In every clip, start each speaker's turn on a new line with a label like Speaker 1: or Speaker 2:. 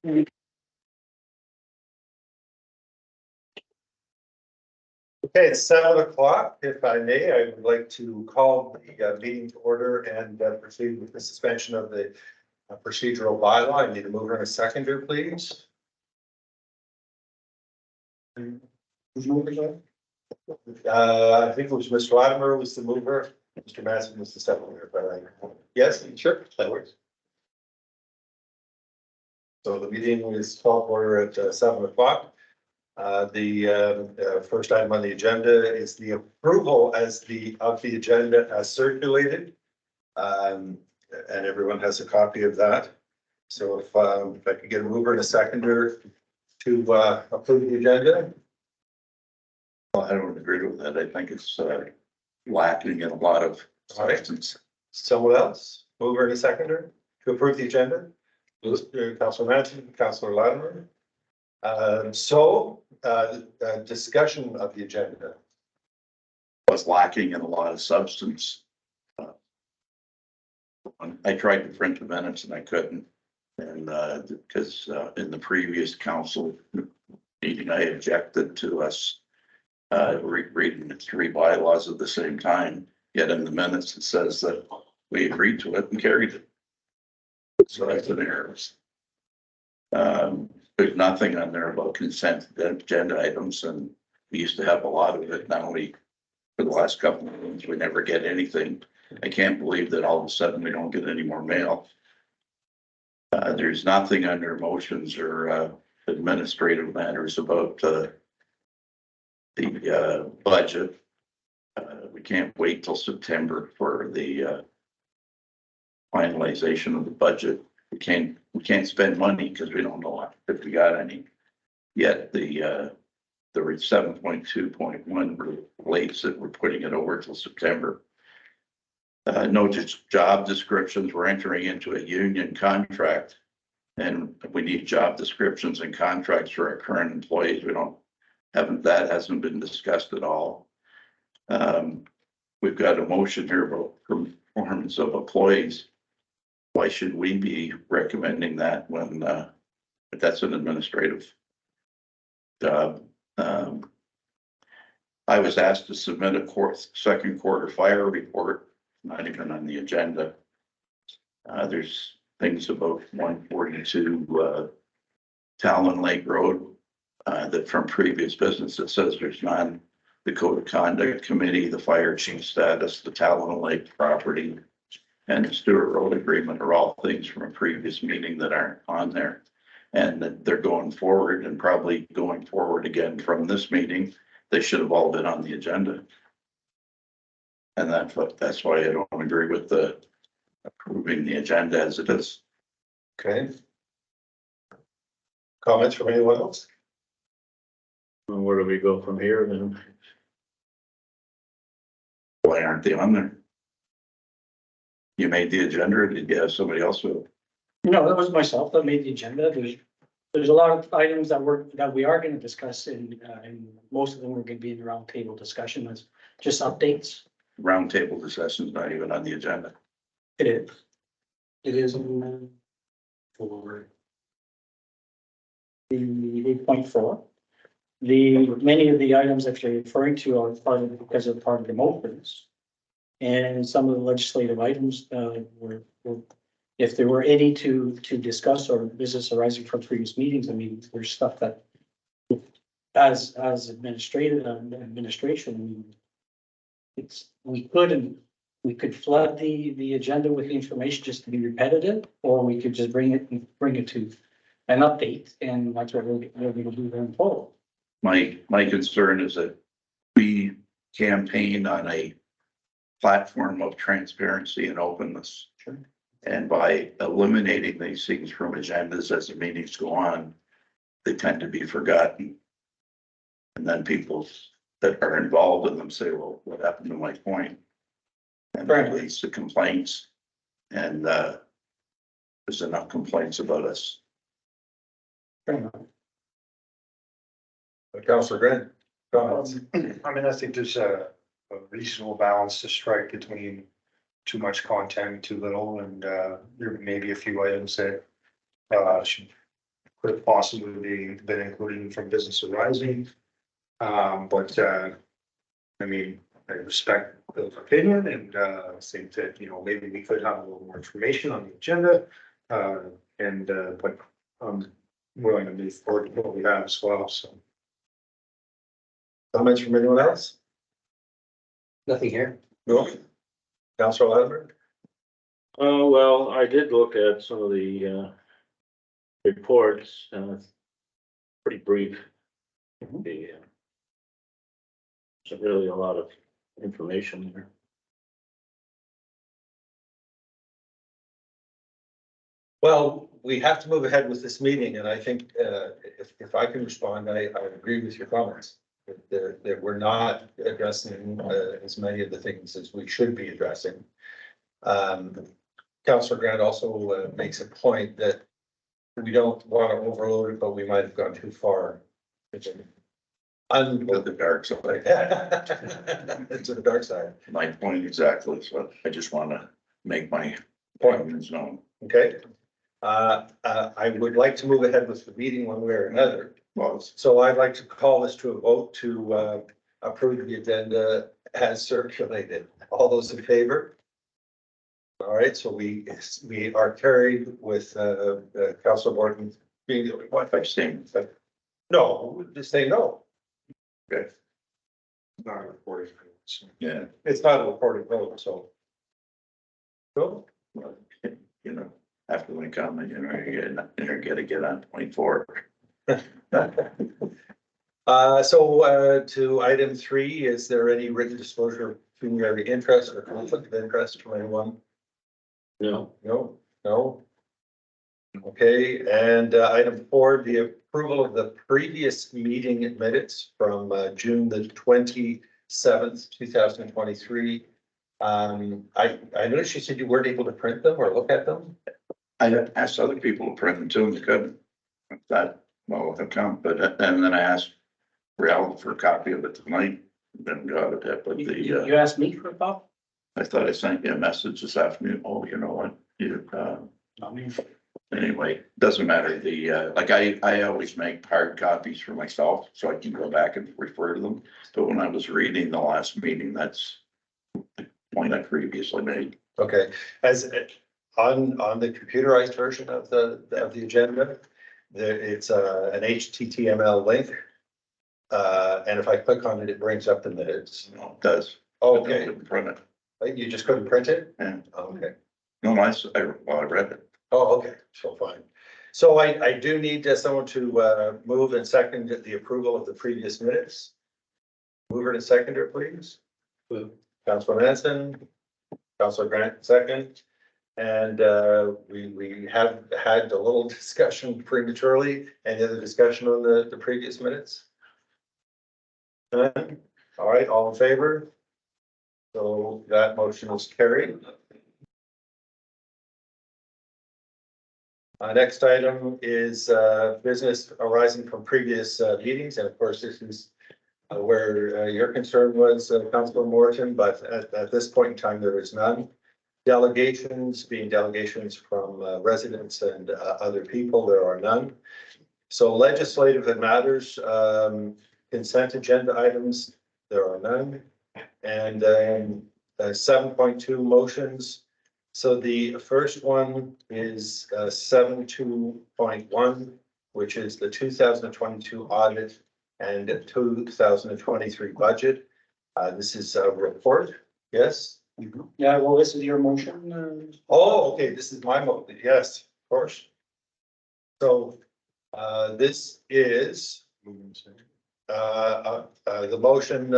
Speaker 1: Okay, it's 7 o'clock. If I may, I would like to call the meeting to order and proceed with the suspension of the procedural bylaw. I need a mover and a seconder, please. Who's moving that? I think it was Mr. Latimer was the mover. Mr. Madsen was the seconder, but yes, sure, that works. So the meeting is called order at 7 o'clock. The first item on the agenda is the approval of the agenda as circulated. And everyone has a copy of that. So if I could get a mover and a seconder to approve the agenda.
Speaker 2: Well, I don't agree with that. I think it's lacking in a lot of substance.
Speaker 1: Someone else, mover and a seconder to approve the agenda. Councilor Madsen, Councilor Latimer. Discussion of the agenda.
Speaker 2: Was lacking in a lot of substance. I tried to print the minutes and I couldn't. And because in the previous council meeting, I objected to us reading the three bylaws at the same time. Yet in the minutes, it says that we agreed to it and carried it. So that's an error. There's nothing on there about consent agenda items, and we used to have a lot of it. Now for the last couple of months, we never get anything. I can't believe that all of a sudden we don't get any more mail. There's nothing under motions or administrative matters about the budget. We can't wait till September for the finalization of the budget. We can't spend money because we don't know if we got any. Yet the 7.2.1 relates that we're putting it over till September. No job descriptions. We're entering into a union contract, and we need job descriptions and contracts for our current employees. That hasn't been discussed at all. We've got a motion here about performance of employees. Why should we be recommending that when that's an administrative job? I was asked to submit a second quarter fire report, not even on the agenda. There's things about 142 Talon Lake Road that from previous business that says there's none. The Code of Conduct Committee, the fire chief status, the Talon Lake property, and the Stewart Road agreement are all things from a previous meeting that aren't on there. And that they're going forward and probably going forward again from this meeting. They should have all been on the agenda. And that's why I don't agree with the approving the agenda as it is.
Speaker 1: Okay. Comments from anyone else?
Speaker 3: And where do we go from here then?
Speaker 2: Why aren't they on there? You made the agenda, or did you have somebody else with it?
Speaker 4: No, that was myself that made the agenda. There's a lot of items that we are going to discuss, and most of them are going to be in the roundtable discussion as just updates.
Speaker 2: Roundtable discussion is not even on the agenda.
Speaker 4: It is. It is for the 8.4. Many of the items that you're referring to are part of the motions. And some of the legislative items were if there were any to discuss or business arising from previous meetings. I mean, there's stuff that as administration, I mean, we could flood the agenda with the information just to be repetitive, or we could just bring it to an update, and that's what we're going to do going forward.
Speaker 2: My concern is that we campaign on a platform of transparency and openness.
Speaker 4: Sure.
Speaker 2: And by eliminating these things from agendas as the meetings go on, they tend to be forgotten. And then people that are involved in them say, well, what happened to my point? And that leads to complaints. And there's enough complaints about us.
Speaker 4: Fair enough.
Speaker 1: Councilor Grant, comments?
Speaker 5: I mean, I think there's a reasonable balance to strike between too much content, too little, and there may be a few items that should could have possibly been included from Business Arising. But, I mean, I respect the opinion and, think that, you know, maybe we could have a little more information on the agenda. But I'm willing to move forward with what we have as well, so.
Speaker 1: Comments from anyone else?
Speaker 6: Nothing here.
Speaker 1: No. Councillor Ladford?
Speaker 3: Well, I did look at some of the, reports, pretty brief. The, Isn't really a lot of information there.
Speaker 1: Well, we have to move ahead with this meeting, and I think, if I can respond, I agree with your comments. That we're not addressing, as many of the things as we should be addressing. Councillor Grant also, makes a point that we don't want to overload it, but we might have gone too far.
Speaker 2: To the dark side.
Speaker 1: To the dark side.
Speaker 2: My point exactly, so I just wanna make my
Speaker 1: Point.
Speaker 2: point known.
Speaker 1: Okay. I would like to move ahead with the meeting one way or another.
Speaker 2: Well,
Speaker 1: So I'd like to call this to a vote to approve the agenda as circulated. All those in favor? All right, so we are carried with Councilor Morton being the only one.
Speaker 2: if I stay,
Speaker 1: No, just say no.
Speaker 2: okay,
Speaker 5: Not a recording. So.
Speaker 2: yeah,
Speaker 1: It's not a recorded vote, so. Cool.
Speaker 2: well, you know, after we come, you know, you're gonna get on 24.
Speaker 1: So to item 3, is there any written disclosure of pecuniary interest or conflict of interest from anyone?
Speaker 3: No,
Speaker 1: No. Okay, and item 4, the approval of the previous meeting minutes from June the 27th, 2023. I noticed you said you weren't able to print them or look at them.
Speaker 2: I asked other people to print them too, and they couldn't. That, well, have come, but, and then I asked Real for a copy of it tonight, then got it, but the,
Speaker 4: You asked me for a copy?
Speaker 2: I thought I sent you a message this afternoon. Oh, you know what? You,
Speaker 4: I mean,
Speaker 2: anyway, doesn't matter. The, like I always make hard copies for myself so I can go back and refer to them. But when I was reading the last meeting, that's the point I previously made.
Speaker 1: Okay, as on the computerized version of the agenda, it's an HTML link. And if I click on it, it brings up the minutes.
Speaker 2: You know, it does.
Speaker 1: Okay,
Speaker 2: Print it.
Speaker 1: you just couldn't print it?
Speaker 2: Yeah.
Speaker 1: Okay.
Speaker 2: No, well, I read it.
Speaker 1: Oh, okay, so fine. So I do need someone to move and second the approval of the previous minutes. Mover and seconder, please. Councilor Manson, Councilor Grant, second. And we have had a little discussion prematurely. Any other discussion on the previous minutes? None? All right, all in favor? So that motion is carried. Next item is business arising from previous meetings, and of course, this is where your concern was, Councilor Morton, but at this point in time, there is none. Delegations, being delegations from residents and other people, there are none. So legislative and matters, consent agenda items, there are none. And 7.2 motions. So the first one is 7.2.1, which is the 2022 audit and 2023 budget. This is a report, yes?
Speaker 4: yeah, well, this is your motion.
Speaker 1: Oh, okay, this is my motion, yes, of course. So this is the motion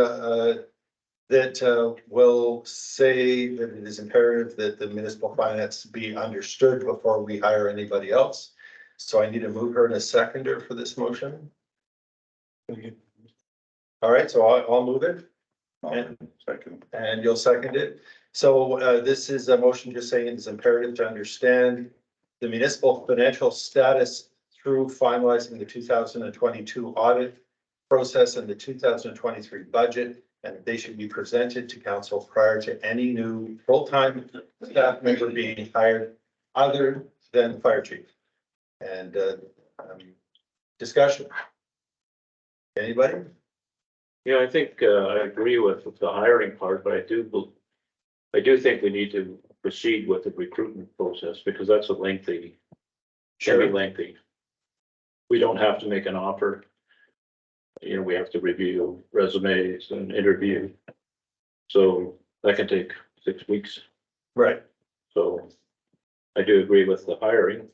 Speaker 1: that will say that it is imperative that the municipal finance be understood before we hire anybody else. So I need a mover and a seconder for this motion. All right, so I'll move it.
Speaker 2: Second.
Speaker 1: And you'll second it. So this is a motion just saying it's imperative to understand the municipal financial status through finalizing the 2022 audit process and the 2023 budget, and they should be presented to council prior to any new full-time staff member being hired other than the fire chief. And Discussion? Anybody?
Speaker 3: Yeah, I think, I agree with the hiring part, but I do think we need to proceed with the recruitment process because that's a lengthy, can be lengthy. We don't have to make an offer. You know, we have to review resumes and interview. So that can take 6 weeks.
Speaker 1: Right.
Speaker 3: So I do agree with the hiring,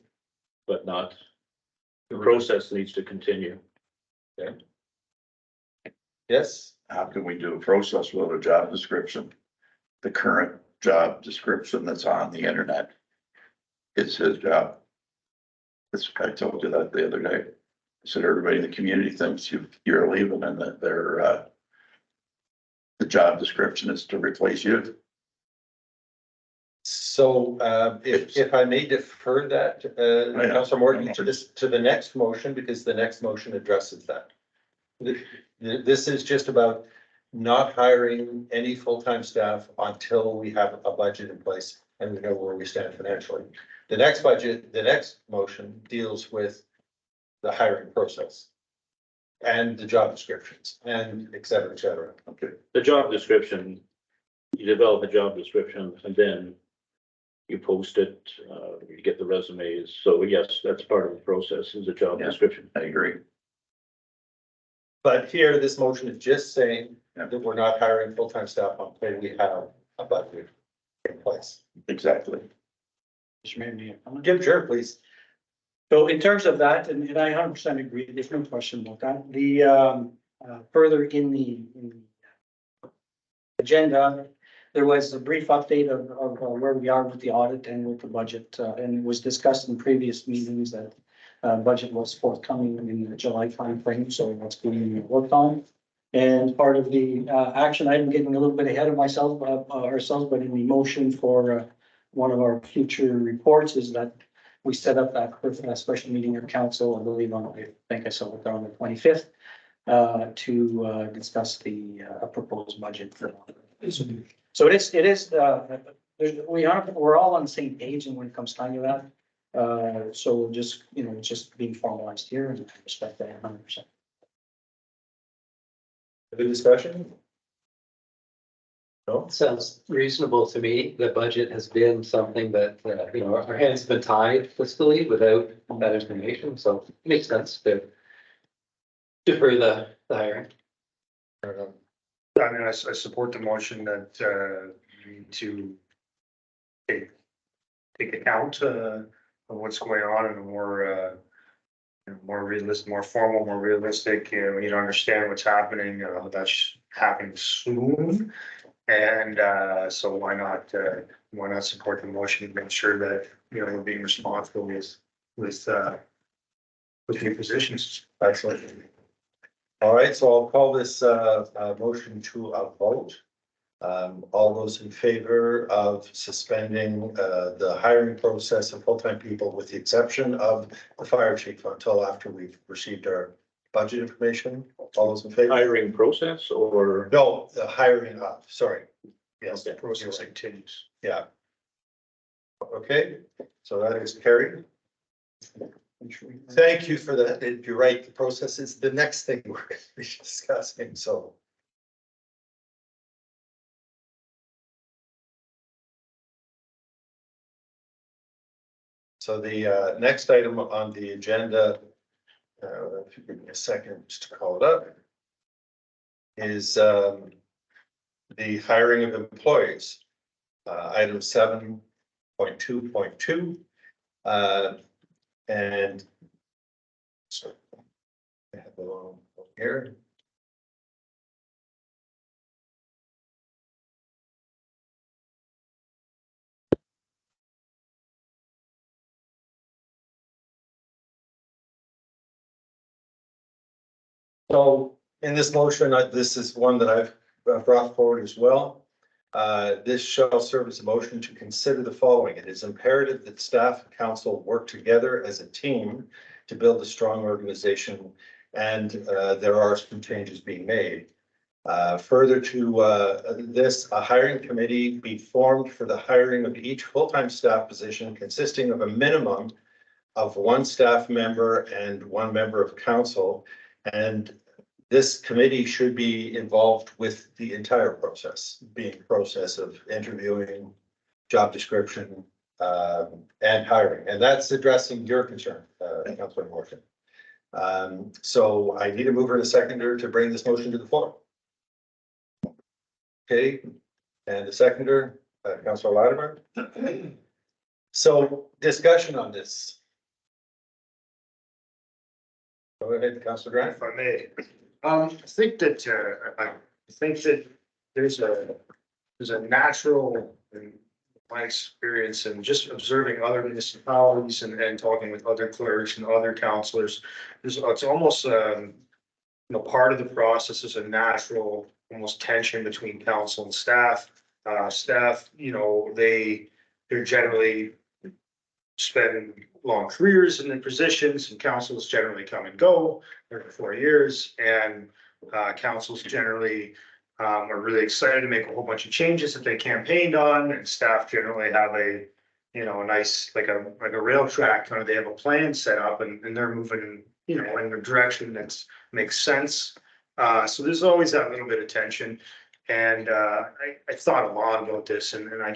Speaker 3: but not, the process needs to continue.
Speaker 1: Yes,
Speaker 2: How can we do a process without a job description? The current job description that's on the internet is his job. I told you that the other day. I said, everybody in the community thinks you're leaving and that the job description is to replace you.
Speaker 1: so if I may defer that,
Speaker 2: Yeah.
Speaker 1: Councilor Morgan, to the next motion, because the next motion addresses that. This is just about not hiring any full-time staff until we have a budget in place and we know where we stand financially. The next motion deals with the hiring process and the job descriptions and et cetera, et cetera.
Speaker 2: Okay.
Speaker 3: The job description, you develop a job description and then you post it, you get the resumes. So yes, that's part of the process is a job
Speaker 2: Yeah.
Speaker 3: description.
Speaker 2: I agree.
Speaker 1: But here, this motion is just saying
Speaker 2: Yeah.
Speaker 1: that we're not hiring full-time staff until we have a budget in place.
Speaker 2: Exactly.
Speaker 4: Mr. Mayor, may I comment?
Speaker 1: Jim, sure, please.
Speaker 4: So in terms of that, and I 100% agree, there's no question about that. The further in the agenda, there was a brief update of where we are with the audit and with the budget, and it was discussed in previous meetings that budget was forthcoming in the July timeframe, so that's being worked on. And part of the action item, getting a little bit ahead of myself, ourselves, but in the motion for one of our future reports is that we set up that special meeting of council, I believe on, I think I saw it on the 25th, to discuss the proposed budget for. So it is, we're all on the same page and when it comes time to that. So just, it's just being formalized here and I respect that 100%.
Speaker 1: Good discussion? No?
Speaker 6: Sounds reasonable to me. The budget has been something that, our hands have been tied fiscally without that information, so it makes sense to defer the hiring.
Speaker 5: I mean, I support the motion that, we need to take account, of what's going on in a more realistic, more formal, more realistic, we need to understand what's happening, that's happening soon. And, so why not support the motion to make sure that, we're being responsible with new positions.
Speaker 1: Excellent. All right, so I'll call this motion to a vote. All those in favor of suspending the hiring process of full-time people with the exception of the fire chief until after we've received our budget information, all those in favor?
Speaker 3: Hiring process or?
Speaker 1: No, the hiring of, sorry. Yes,
Speaker 5: The process continues.
Speaker 1: yeah. Okay, so that is carried. Thank you for that. You're right, the process is the next thing we're going to be discussing, so. So the next item on the agenda, if you give me a second just to call it up, is the hiring of employees. Item 7.2.2. And so I have the wrong one here. So in this motion, this is one that I've brought forward as well. This shall serve as a motion to consider the following. It is imperative that staff and council work together as a team to build a strong organization, and there are some changes being made. Further to this, a hiring committee be formed for the hiring of each full-time staff position consisting of a minimum of one staff member and one member of council. And this committee should be involved with the entire process, being process of interviewing, job description, and hiring. And that's addressing your concern, Councilor Morgan. So I need a mover and a seconder to bring this motion to the floor. Okay, and the seconder, Councilor Latimer. So discussion on this. Go ahead, Councilor Grant.
Speaker 5: If I may, I think that, I think that there's a natural, in my experience and just observing other municipalities and talking with other clerks and other counselors, it's almost, part of the process is a natural, almost tension between council and staff. Staff, they're generally spend long careers in the positions, and councils generally come and go every 4 years, and councils generally are really excited to make a whole bunch of changes that they campaigned on, and staff generally have a nice like a rail track kind of, they have a plan set up, and they're moving in a direction that makes sense. So there's always that little bit of tension. And I thought a lot about this, and I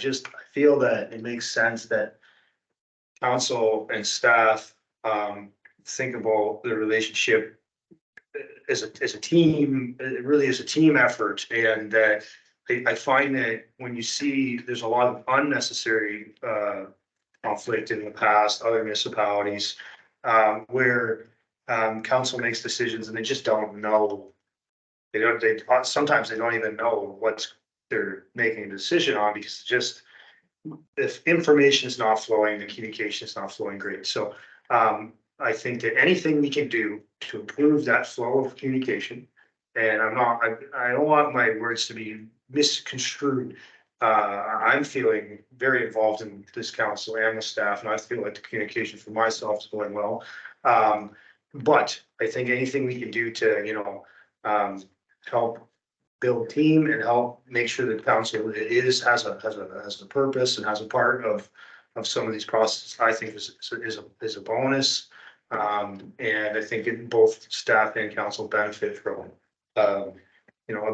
Speaker 5: feel that it makes sense that council and staff think about the relationship as a team. It really is a team effort, and that I find that when you see there's a lot of unnecessary conflict in the past, other municipalities where council makes decisions and they just don't know. Sometimes they don't even know what they're making a decision on, because just if information is not flowing, the communication is not flowing great. So I think that anything we can do to improve that flow of communication, and I don't want my words to be misconstrued. I'm feeling very involved in this council and the staff, and I feel like the communication for myself is going well. But I think anything we can do to, help build team and help make sure that council has a purpose and has a part of some of these processes, I think is a bonus. And I think both staff and council benefit from, a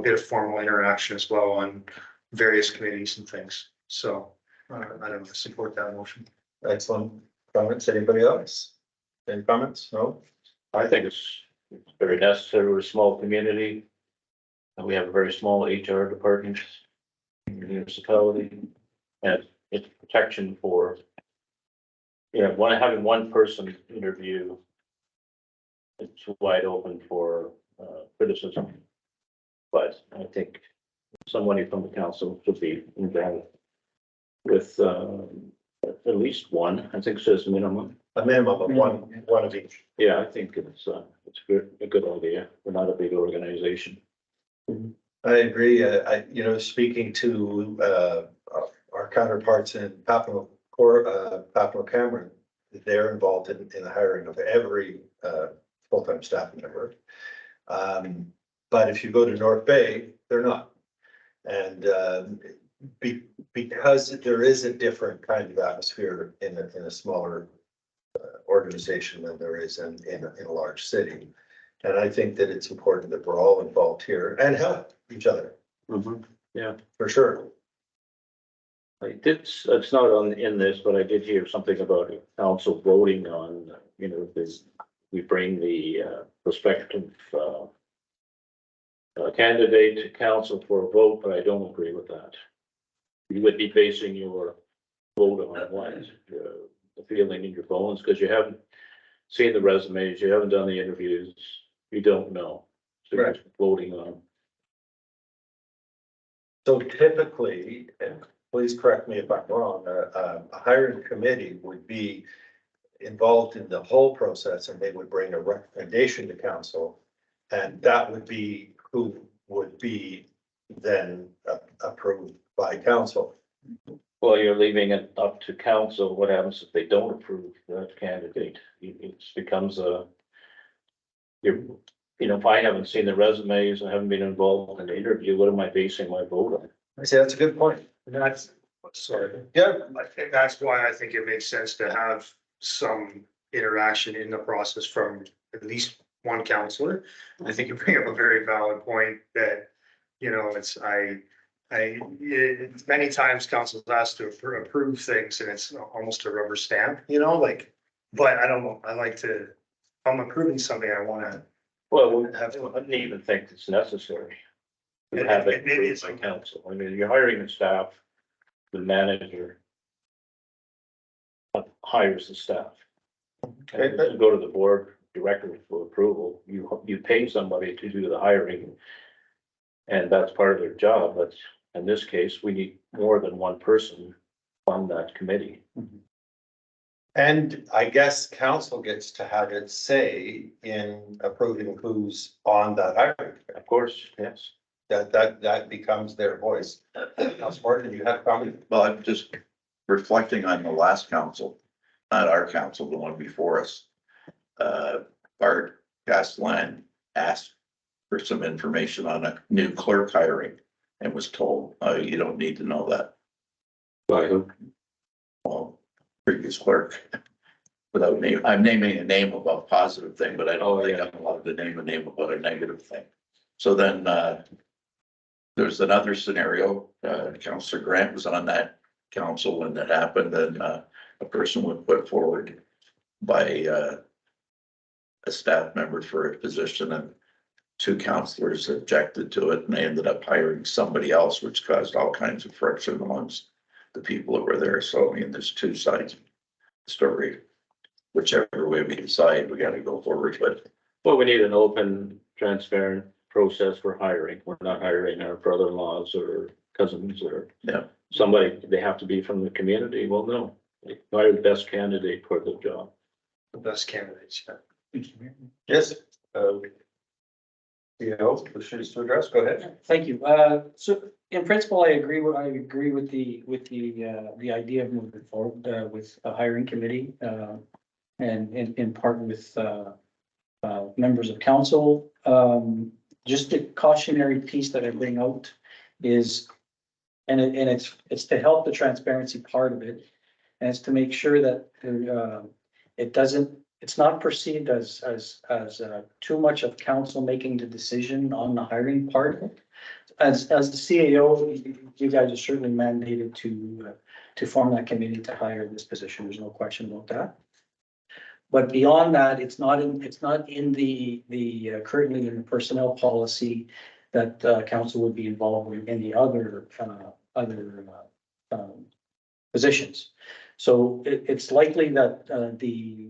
Speaker 5: bit of formal interaction as well on various committees and things. So I don't support that motion.
Speaker 1: Excellent comments. Anybody else? Any comments? No?
Speaker 3: I think it's very necessary. We're a small community. And we have a very small HR department in the municipality. And it's protection for, having one person interview. It's wide open for criticism. But I think somebody from the council should be involved with at least one. I think it says minimum.
Speaker 1: A minimum of one of each.
Speaker 3: Yeah, I think it's a good idea. We're not a big organization.
Speaker 1: I agree. Speaking to our counterparts in Papua Cameron, they're involved in the hiring of every full-time staff member. But if you go to North Bay, they're not. And because there is a different kind of atmosphere in a smaller organization than there is in a large city. And I think that it's important that we're all involved here and help each other.
Speaker 3: Yeah,
Speaker 1: For sure.
Speaker 3: it's not in this, but I did hear something about council voting on, we bring the prospective candidate to council for a vote, but I don't agree with that. You would be basing your vote on what, the feeling in your bones, because you haven't seen the resumes, you haven't done the interviews, you don't know. So you're just voting on.
Speaker 1: So typically, and please correct me if I'm wrong, a hiring committee would be involved in the whole process, and they would bring a recommendation to council. And that would be who would be then approved by council.
Speaker 3: Well, you're leaving it up to council. What happens if they don't approve that candidate? It becomes if I haven't seen the resumes, I haven't been involved in the interview, what am I basing my vote on?
Speaker 1: I say that's a good point.
Speaker 5: And sorry.
Speaker 1: Yeah.
Speaker 5: I think that's why I think it makes sense to have some interaction in the process from at least one counselor. I think you bring up a very valid point that, you know, many times council's asked to approve things and it's almost a rubber stamp, you know, like, but I don't know, I like to, if I'm approving something, I wanna
Speaker 3: Well,
Speaker 5: have.
Speaker 3: I wouldn't even think it's necessary to
Speaker 5: It-
Speaker 3: have
Speaker 5: it-
Speaker 3: it
Speaker 5: maybe
Speaker 3: approved
Speaker 5: it's-
Speaker 3: by council. I mean, you're hiring the staff, the manager hires the staff. And you go to the board directly for approval. You pay somebody to do the hiring. And that's part of their job, but in this case, we need more than one person on that committee.
Speaker 1: And I guess council gets to have its say in approving who's on that hiring.
Speaker 3: Of course, yes.
Speaker 1: That becomes their voice. Councilor Martin, you have comment?
Speaker 2: Well, I'm just reflecting on the last council, not our council, the one before us. Bart Gaslan asked for some information on a new clerk hiring and was told, you don't need to know that.
Speaker 3: By who?
Speaker 2: Well, previous clerk. Without name, I'm naming a name about a positive thing, but I don't think I'm allowed to name a name about a negative thing. So then, there's another scenario, Councillor Grant was on that council when that happened, and, a person was put forward by, a staff member for a position, and two councillors objected to it, and they ended up hiring somebody else, which caused all kinds of friction amongst the people that were there. So I mean, there's two sides of the story. Whichever way we decide, we gotta go forward, but
Speaker 3: Well, we need an open, transparent process for hiring. We're not hiring our brother-in-laws or cousins or
Speaker 2: yeah.
Speaker 3: somebody, they have to be from the community. Well, no. Hire the best candidate for the job.
Speaker 5: The best candidates, yeah.
Speaker 1: Yes. Wishes to address, go ahead.
Speaker 4: Thank you. So in principle, I agree with the idea of moving forward, with a hiring committee, and in part with, members of council. Just the cautionary piece that I bring out is, and it's to help the transparency part of it. And it's to make sure that, it's not perceived as too much of council making the decision on the hiring part. As the CAO, you guys are certainly mandated to form that committee to hire this position. There's no question about that. But beyond that, it's not in the currently in the personnel policy that council would be involved in the other positions. So it's likely that the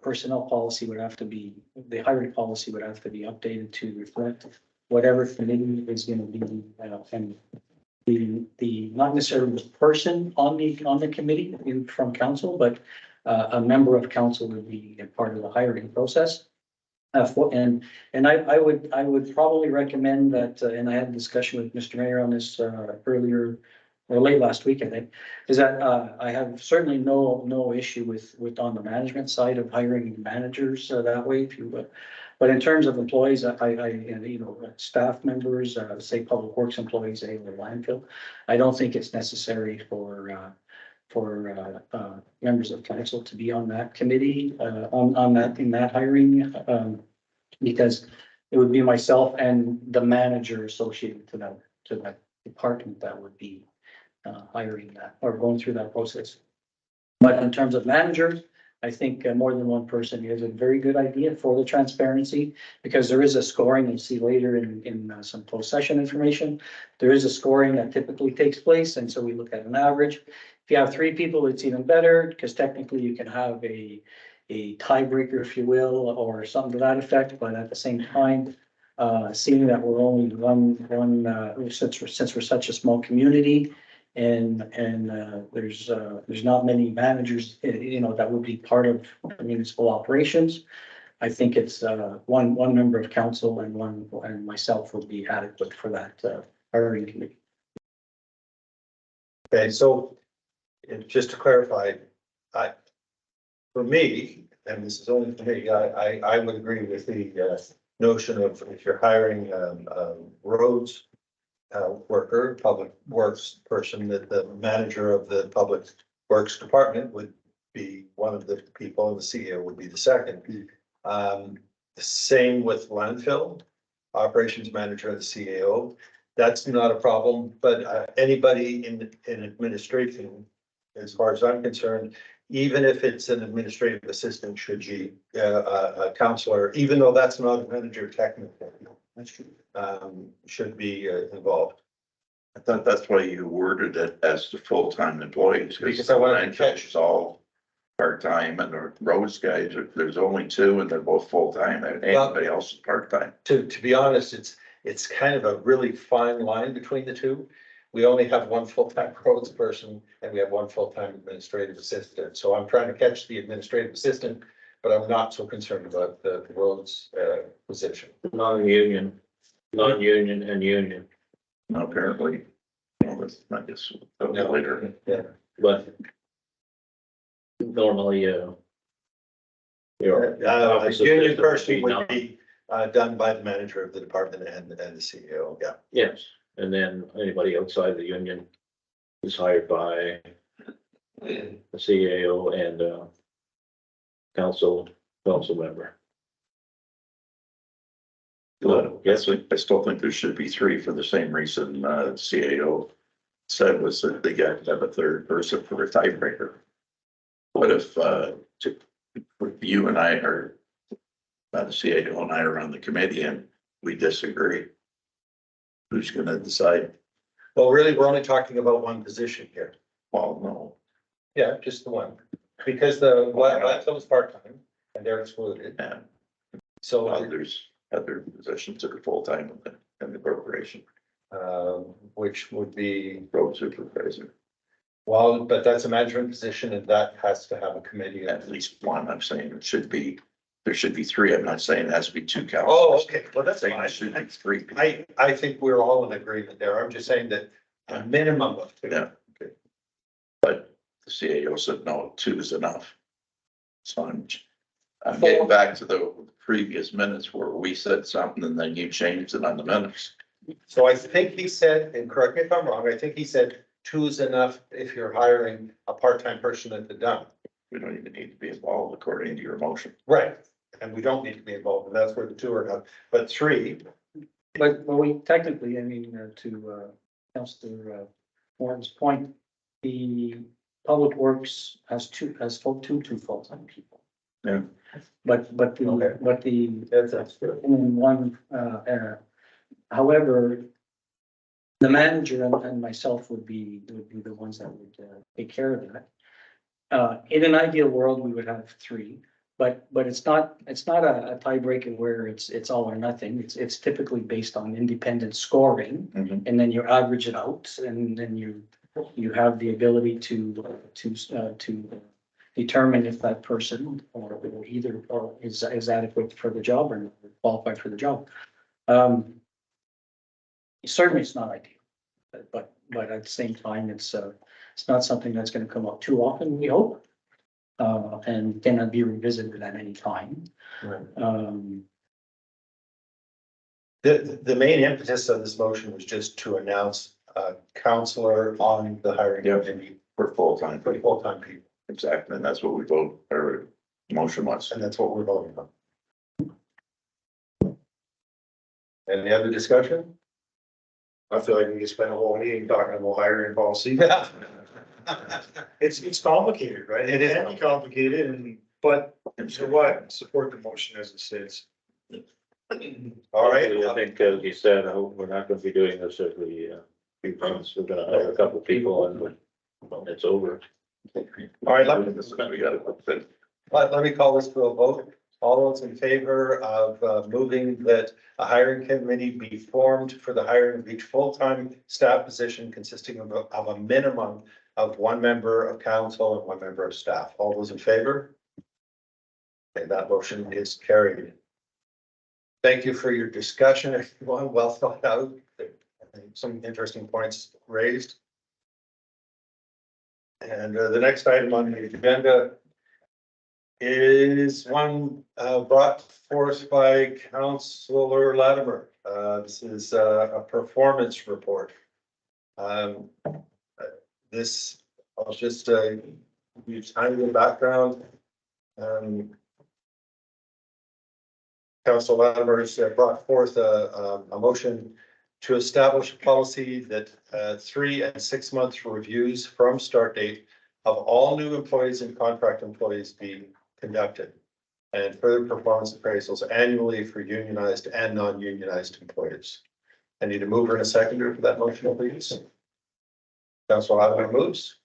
Speaker 4: personnel policy would have to be, the hiring policy would have to be updated to reflect whatever committee is going to be, and the not necessarily the person on the committee from council, but a member of council would be a part of the hiring process. And I would probably recommend that, and I had a discussion with Mr. Mayor on this earlier or late last week, I think, is that I have certainly no issue with on the management side of hiring managers that way, if you would. But in terms of employees, staff members, say public works employees, say the landfill, I don't think it's necessary for members of council to be on that committee, in that hiring, because it would be myself and the manager associated to that department that would be hiring that or going through that process. But in terms of managers, I think more than one person is a very good idea for the transparency, because there is a scoring, you'll see later in some closed session information. There is a scoring that typically takes place, and so we look at an average. If you have three people, it's even better, because technically you can have a tiebreaker, if you will, or something to that effect, but at the same time, seeing that we're only one, since we're such a small community, and there's not many managers, that would be part of municipal operations. I think it's one member of council and myself would be adequate for that hiring committee.
Speaker 1: Okay, so just to clarify, for me, and this is only for me, I would agree with the notion of if you're hiring roads worker, public works person, that the manager of the public works department would be one of the people and the CEO would be the second. Same with landfill, operations manager and the CAO. That's not a problem, but anybody in administration, as far as I'm concerned, even if it's an administrative assistant, should be a counselor, even though that's not a manager technically.
Speaker 4: That's true.
Speaker 1: Should be involved.
Speaker 2: I thought that's why you worded it as the full-time employees.
Speaker 1: Because I wanted to catch-
Speaker 2: It's all part-time and the roads guys, there's only two and they're both full-time and anybody else is part-time.
Speaker 1: To be honest, it's kind of a really fine line between the two. We only have one full-time roads person and we have one full-time administrative assistant. So I'm trying to catch the administrative assistant, but I'm not so concerned about the roads position.
Speaker 3: Non-union and union,
Speaker 2: Apparently, well, that's, I guess, later.
Speaker 1: Yeah.
Speaker 3: but normally, your
Speaker 1: A
Speaker 3: office
Speaker 1: union
Speaker 3: assistant
Speaker 1: person
Speaker 3: would
Speaker 1: would be done by the manager of the department and the CEO, yeah.
Speaker 3: Yes, and then anybody outside the union is hired by the CAO and council member.
Speaker 2: Well, yes, I still think there should be three for the same reason, CAO said was that they got to have a third person for a tiebreaker. What if, you and I are, the CAO and I are on the committee and we disagree? Who's gonna decide?
Speaker 1: Well, really, we're only talking about one position here.
Speaker 2: Well, no,
Speaker 1: Yeah, just the one, because the landfill is part-time and they're excluded.
Speaker 2: yeah,
Speaker 1: So,
Speaker 2: there's other positions that are full-time in the corporation,
Speaker 1: which would be,
Speaker 2: road supervisor,
Speaker 1: well, but that's a management position and that has to have a committee.
Speaker 2: at least one. I'm saying it should be, there should be three. I'm not saying it has to be two counselors.
Speaker 1: Oh, okay, well, that's
Speaker 2: Saying
Speaker 1: fine.
Speaker 2: it should be three.
Speaker 1: I think we're all in agreement there. I'm just saying that a minimum of two.
Speaker 2: Yeah. But the CAO said, no, two is enough. So I'm getting back to the previous minutes where we said something and then you changed it on the minutes.
Speaker 1: So I think he said, and correct me if I'm wrong, I think he said two is enough if you're hiring a part-time person at the dump.
Speaker 2: We don't even need to be involved according to your motion.
Speaker 1: Right. And we don't need to be involved, and that's where the two are enough, but three,
Speaker 4: But we technically, I mean, to Councillor Warren's point, the Public Works has two full-time people.
Speaker 2: Yeah.
Speaker 4: But
Speaker 1: Okay. that's true.
Speaker 4: in one, however, the manager and myself would be the ones that would take care of that. In an ideal world, we would have three, but it's not a tiebreaker where it's all or nothing. It's typically based on independent scoring,
Speaker 2: Mhm.
Speaker 4: and then you average it out, and then you have the ability to determine if that person or either or is adequate for the job or qualified for the job. Certainly it's not ideal, but at the same time, it's not something that's gonna come up too often, we hope. And cannot be revisited at any time.
Speaker 1: Right.
Speaker 4: Um,
Speaker 1: The main impetus of this motion was just to announce a counselor on the hiring
Speaker 2: Yep.
Speaker 1: committee
Speaker 2: For full-time
Speaker 1: for
Speaker 2: people.
Speaker 1: full-time people,
Speaker 2: Exactly. And that's what we vote, or motion was.
Speaker 1: and that's what we're voting on. Any other discussion?
Speaker 5: I feel like we could spend a whole meeting talking about hiring policy. It's complicated, right?
Speaker 1: It is.
Speaker 5: can be complicated but so what? Support the motion as it states.
Speaker 1: All right,
Speaker 3: I think, as you said, we're not gonna be doing this every few months. We're gonna hire a couple people and it's over.
Speaker 1: all right, let
Speaker 2: We got it.
Speaker 1: let me call this to a vote. All those in favor of moving that a hiring committee be formed for the hiring of each full-time staff position consisting of a minimum of one member of council and one member of staff. All those in favor? Okay, that motion is carried. Thank you for your discussion, everyone. Well thought out. Some interesting points raised. And the next item on the agenda is one brought forth by Councillor Latimer. This is a performance report. This, I'll just We've tiny bit of background. Council Latimer's brought forth a motion to establish a policy that 3 and 6 month reviews from start date of all new employees and contract employees be conducted. And further performance appraisals annually for unionized and non-unionized employees. I need a mover and a seconder for that motion, please. Council Latimer moves.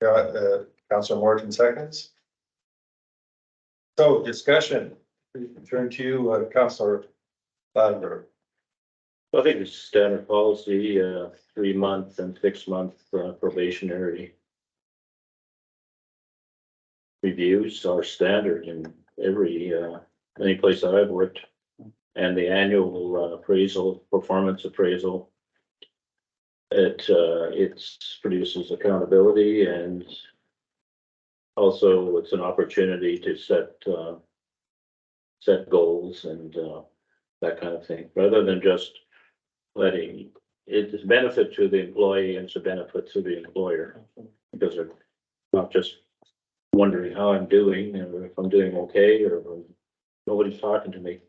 Speaker 1: Councilor Morton seconds. So discussion, turn to you, Councilor Latimer.
Speaker 3: I think it's standard policy, 3 month and 6 month probationary reviews are standard in every, any place that I've worked. And the annual appraisal, performance appraisal, it produces accountability, and also it's an opportunity to set goals and that kind of thing, rather than just letting, it's a benefit to the employee and it's a benefit to the employer, because they're not just wondering how I'm doing, or if I'm doing okay, or if nobody's talking to me.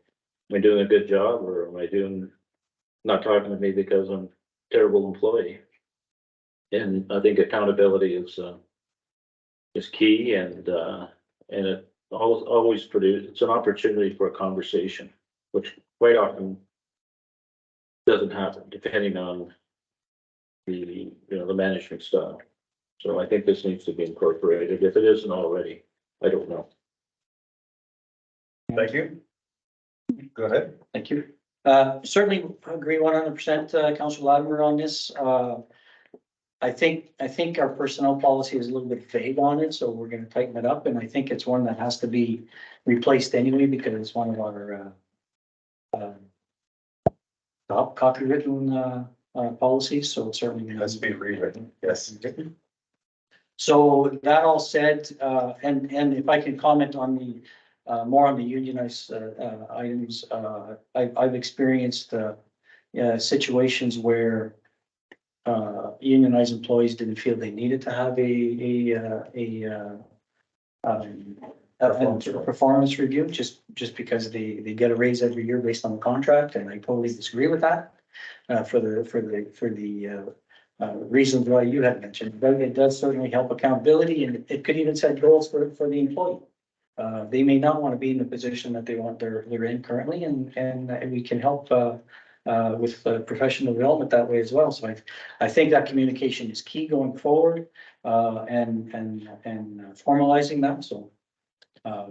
Speaker 3: Am I doing a good job, or am I not talking to me because I'm a terrible employee? And I think accountability is key, and it always produces, it's an opportunity for a conversation, which quite often doesn't happen, depending on the management style. So I think this needs to be incorporated. If it isn't already, I don't know.
Speaker 1: Thank you. Go ahead.
Speaker 4: Thank you. Certainly agree 100%, Councilor Latimer, on this. I think our personnel policy is a little bit vague on it, so we're going to tighten it up. And I think it's one that has to be replaced anyway, because it's one of our top copywritten policies. So it's certainly
Speaker 1: Has to be rewritten. Yes.
Speaker 4: So that all said, and if I can comment on the more on the unionized items, I've experienced situations where unionized employees didn't feel they needed to have a performance review just because they get a raise every year based on the contract, and I totally disagree with that for the reasons why you had mentioned. But it does certainly help accountability, and it could even set goals for the employee. They may not want to be in the position that they're in currently, and we can help with professional development that way as well. So I think that communication is key going forward, and formalizing that. So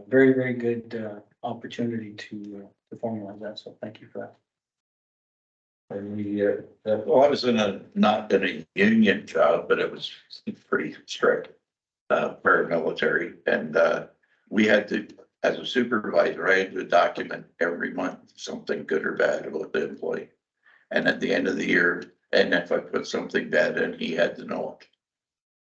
Speaker 4: very, very good opportunity to formalize that. So thank you for that.
Speaker 2: Well, I was not in a union job, but it was pretty strict, paramilitary, and we had to, as a supervisor, I had to document every month something good or bad about the employee. And at the end of the year, and if I put something bad in, he had to know it.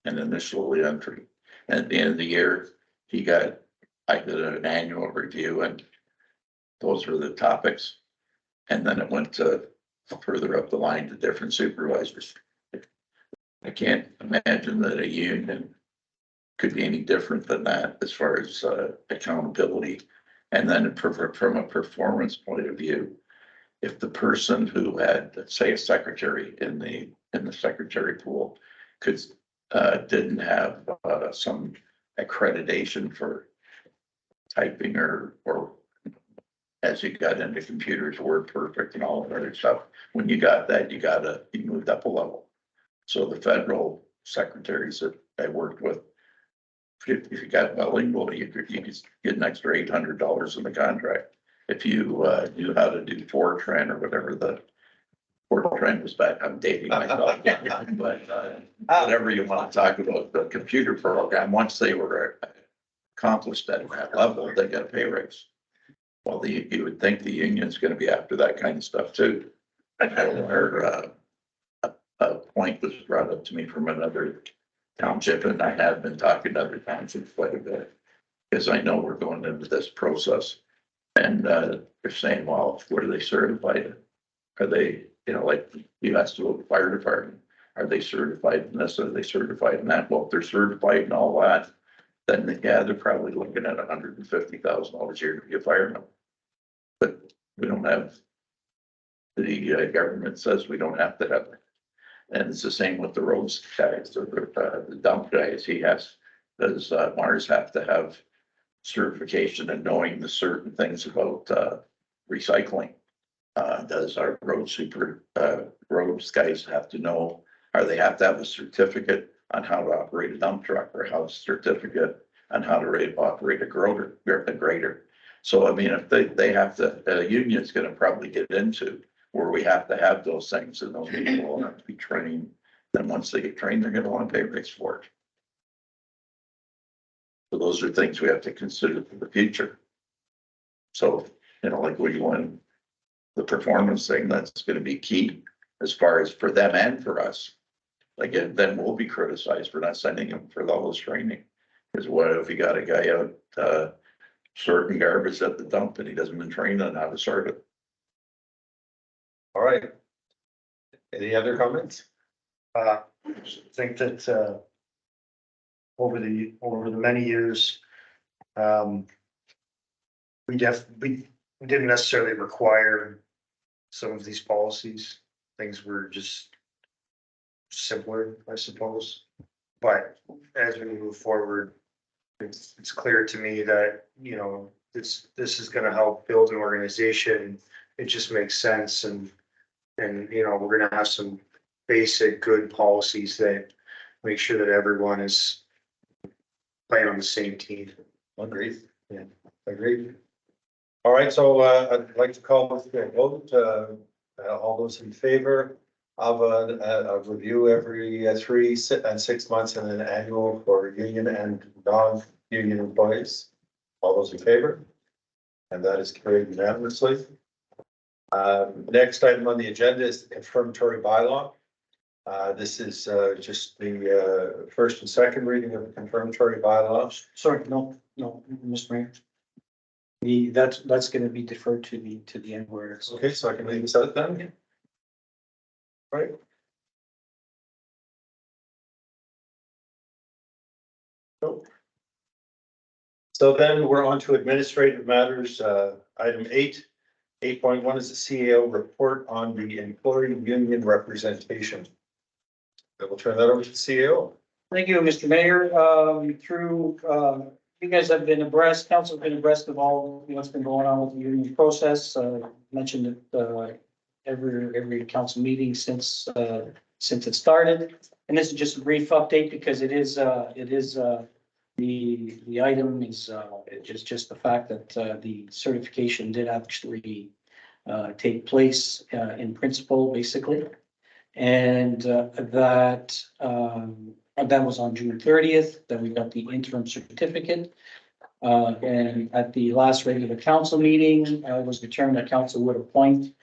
Speaker 2: And initial entry. And at the end of the year, I did an annual review, and those were the topics. And then it went to further up the line to different supervisors. I can't imagine that a union could be any different than that as far as accountability. And then from a performance point of view, if the person who had, say, a secretary in the secretary pool didn't have some accreditation for typing or as you got into computers, Word Perfect and all of that other stuff, when you got that, you moved up a level. So the federal secretaries that I worked with, if you got bilingual, you could get an extra $800 in the contract. If you knew how to do Fortran or whatever the Fortran was back, I'm dating myself. But whatever you want to talk about, the computer program, once they were accomplished at that level, they got a pay raise. Well, you would think the union's going to be after that kind of stuff too. I heard a point was brought up to me from another township, and I have been talking to other townships quite a bit because I know we're going into this process, and they're saying, well, what are they certified in? Are they, like you asked about the fire department, are they certified in this? Are they certified in that? Well, if they're certified in all that, then yeah, they're probably looking at $150,000 a year to be a fireman. But we don't have, the government says we don't have to have it. And it's the same with the roads guys, or the dump guys. Does Mars have to have certification and knowing the certain things about recycling? Does our roads guys have to know, or they have to have a certificate on how to operate a dump truck, or have a certificate on how to operate a grader? So I mean, if they have to, a union's gonna probably get into where we have to have those things, and those people will have to be trained. Then once they get trained, they're gonna want to pay rates for it. So those are things we have to consider for the future. So, like we want the performance thing, that's gonna be key as far as for them and for us. Like, then we'll be criticized for not sending them for all this training. Because what if you got a guy out sorting garbage at the dump and he doesn't been trained on how to sort it?
Speaker 1: All right. Any other comments?
Speaker 5: I think that, over the many years, we didn't necessarily require some of these policies. Things were just simpler, I suppose. But as we move forward, it's clear to me that, this is gonna help build an organization. It just makes sense, and we're gonna have some basic good policies that make sure that everyone is playing on the same team.
Speaker 1: Agreed. Yeah, agreed. All right, so I'd like to call this a vote. All those in favor of a review every 3 and 6 months and an annual for union and non-union employees. All those in favor? And that is carried unanimously. Next item on the agenda is the confirmatory bylaw. This is just the first and second reading of the confirmatory bylaws.
Speaker 4: Sorry, no, Mr. Mayor. That's gonna be deferred to the end where it's.
Speaker 1: Okay, so I can leave this out then? Right. So then we're on to administrative matters. Item 8.1 is the CAO report on the employee union representation. I will turn that over to the CEO.
Speaker 4: Thank you, Mr. Mayor. You guys have been abreast, council's been abreast of all what's been going on with the union process. Mentioned it every council meeting since it started. And this is just a brief update because the item is just the fact that the certification did actually take place in principle, basically. And that was on June 30th, that we got the interim certificate. And at the last regular council meeting, it was determined that council would appoint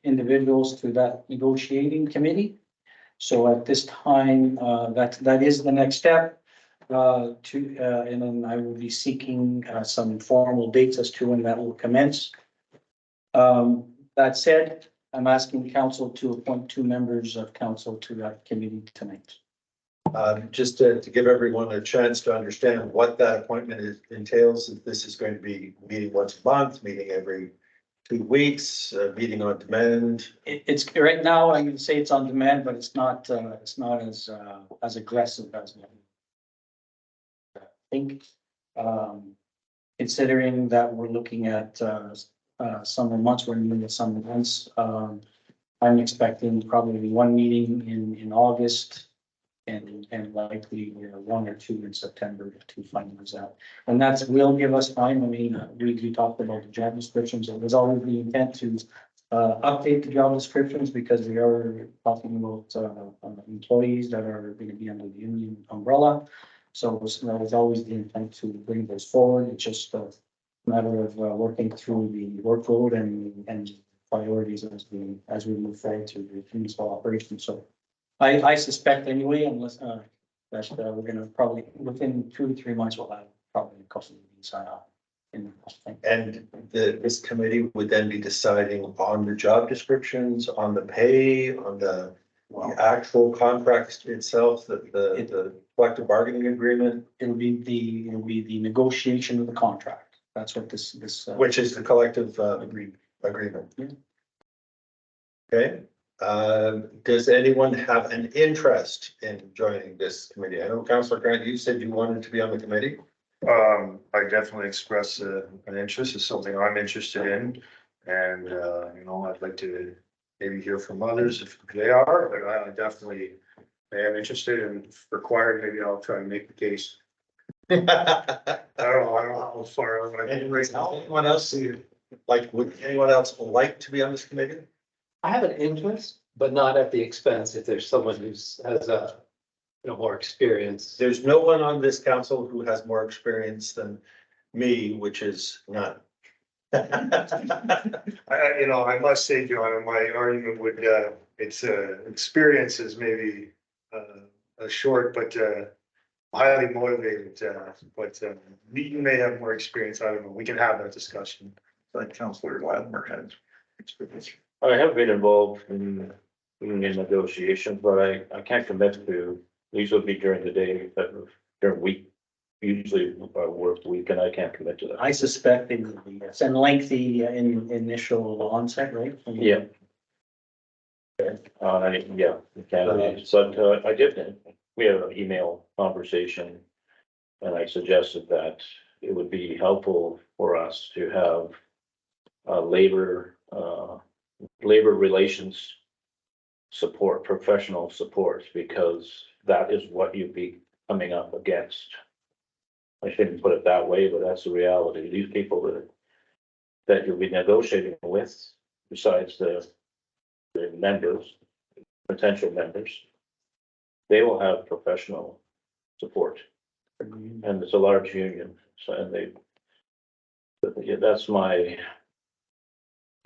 Speaker 4: individuals to that negotiating committee. So at this time, that is the next step. And then I will be seeking some formal dates as to when that will commence. That said, I'm asking council to appoint 2 members of council to that committee tonight.
Speaker 1: Just to give everyone a chance to understand what that appointment entails, if this is going to be meeting once a month, meeting every 2 weeks, meeting on demand.
Speaker 4: It's right now, I can say it's on demand, but it's not as aggressive as I think. Considering that we're looking at summer months, we're in the summer months. I'm expecting probably 1 meeting in August and likely 1 or 2 in September to finalize that. And will give us time. I mean, we talked about the job descriptions. It was always the intent to update the job descriptions because we are talking about employees that are going to be under the union umbrella. So that was always the intent to bring those forward. It's just a matter of working through the workload and priorities as we move forward to the municipal operation. So I suspect anyway, unless that we're gonna probably within 2 to 3 months we'll have probably a couple of meetings in the.
Speaker 1: And this committee would then be deciding on the job descriptions, on the pay, on the actual contract itself, the collective bargaining agreement,
Speaker 4: It'll be the negotiation of the contract. That's what this.
Speaker 1: which is the collective agreement.
Speaker 4: Yeah.
Speaker 1: Okay, does anyone have an interest in joining this committee? I know Councillor Grant, you said you wanted to be on the committee.
Speaker 5: I definitely express an interest. It's something I'm interested in. And, you know, I'd like to maybe hear from others if they are, but I definitely am interested and if required, maybe I'll try and make the case. I don't know how far.
Speaker 1: Anyone else, would anyone else like to be on this committee?
Speaker 6: I have an interest, but not at the expense if there's someone who's has a, you know, more experience.
Speaker 1: There's no one on this council who has more experience than me, which is none.
Speaker 5: You know, I must say, John, my argument would, it's, experience is maybe, a short, but, highly motivated, but, you may have more experience. I don't know. We can have that discussion.
Speaker 2: Like Councillor Latimer had experience.
Speaker 3: I have been involved in union negotiations, but I can't commit to, these would be during the day, but during week, usually work week, and I can't commit to that.
Speaker 4: I suspect it will be, yes, and lengthy initial onset, right?
Speaker 3: Yeah. Yeah, candidates, but I did, we had an email conversation. And I suggested that it would be helpful for us to have labor relations support, professional support, because that is what you'd be coming up against. I shouldn't put it that way, but that's the reality. These people that you'll be negotiating with, besides the members, potential members, they will have professional support. And it's a large union, so, and yeah, that's my.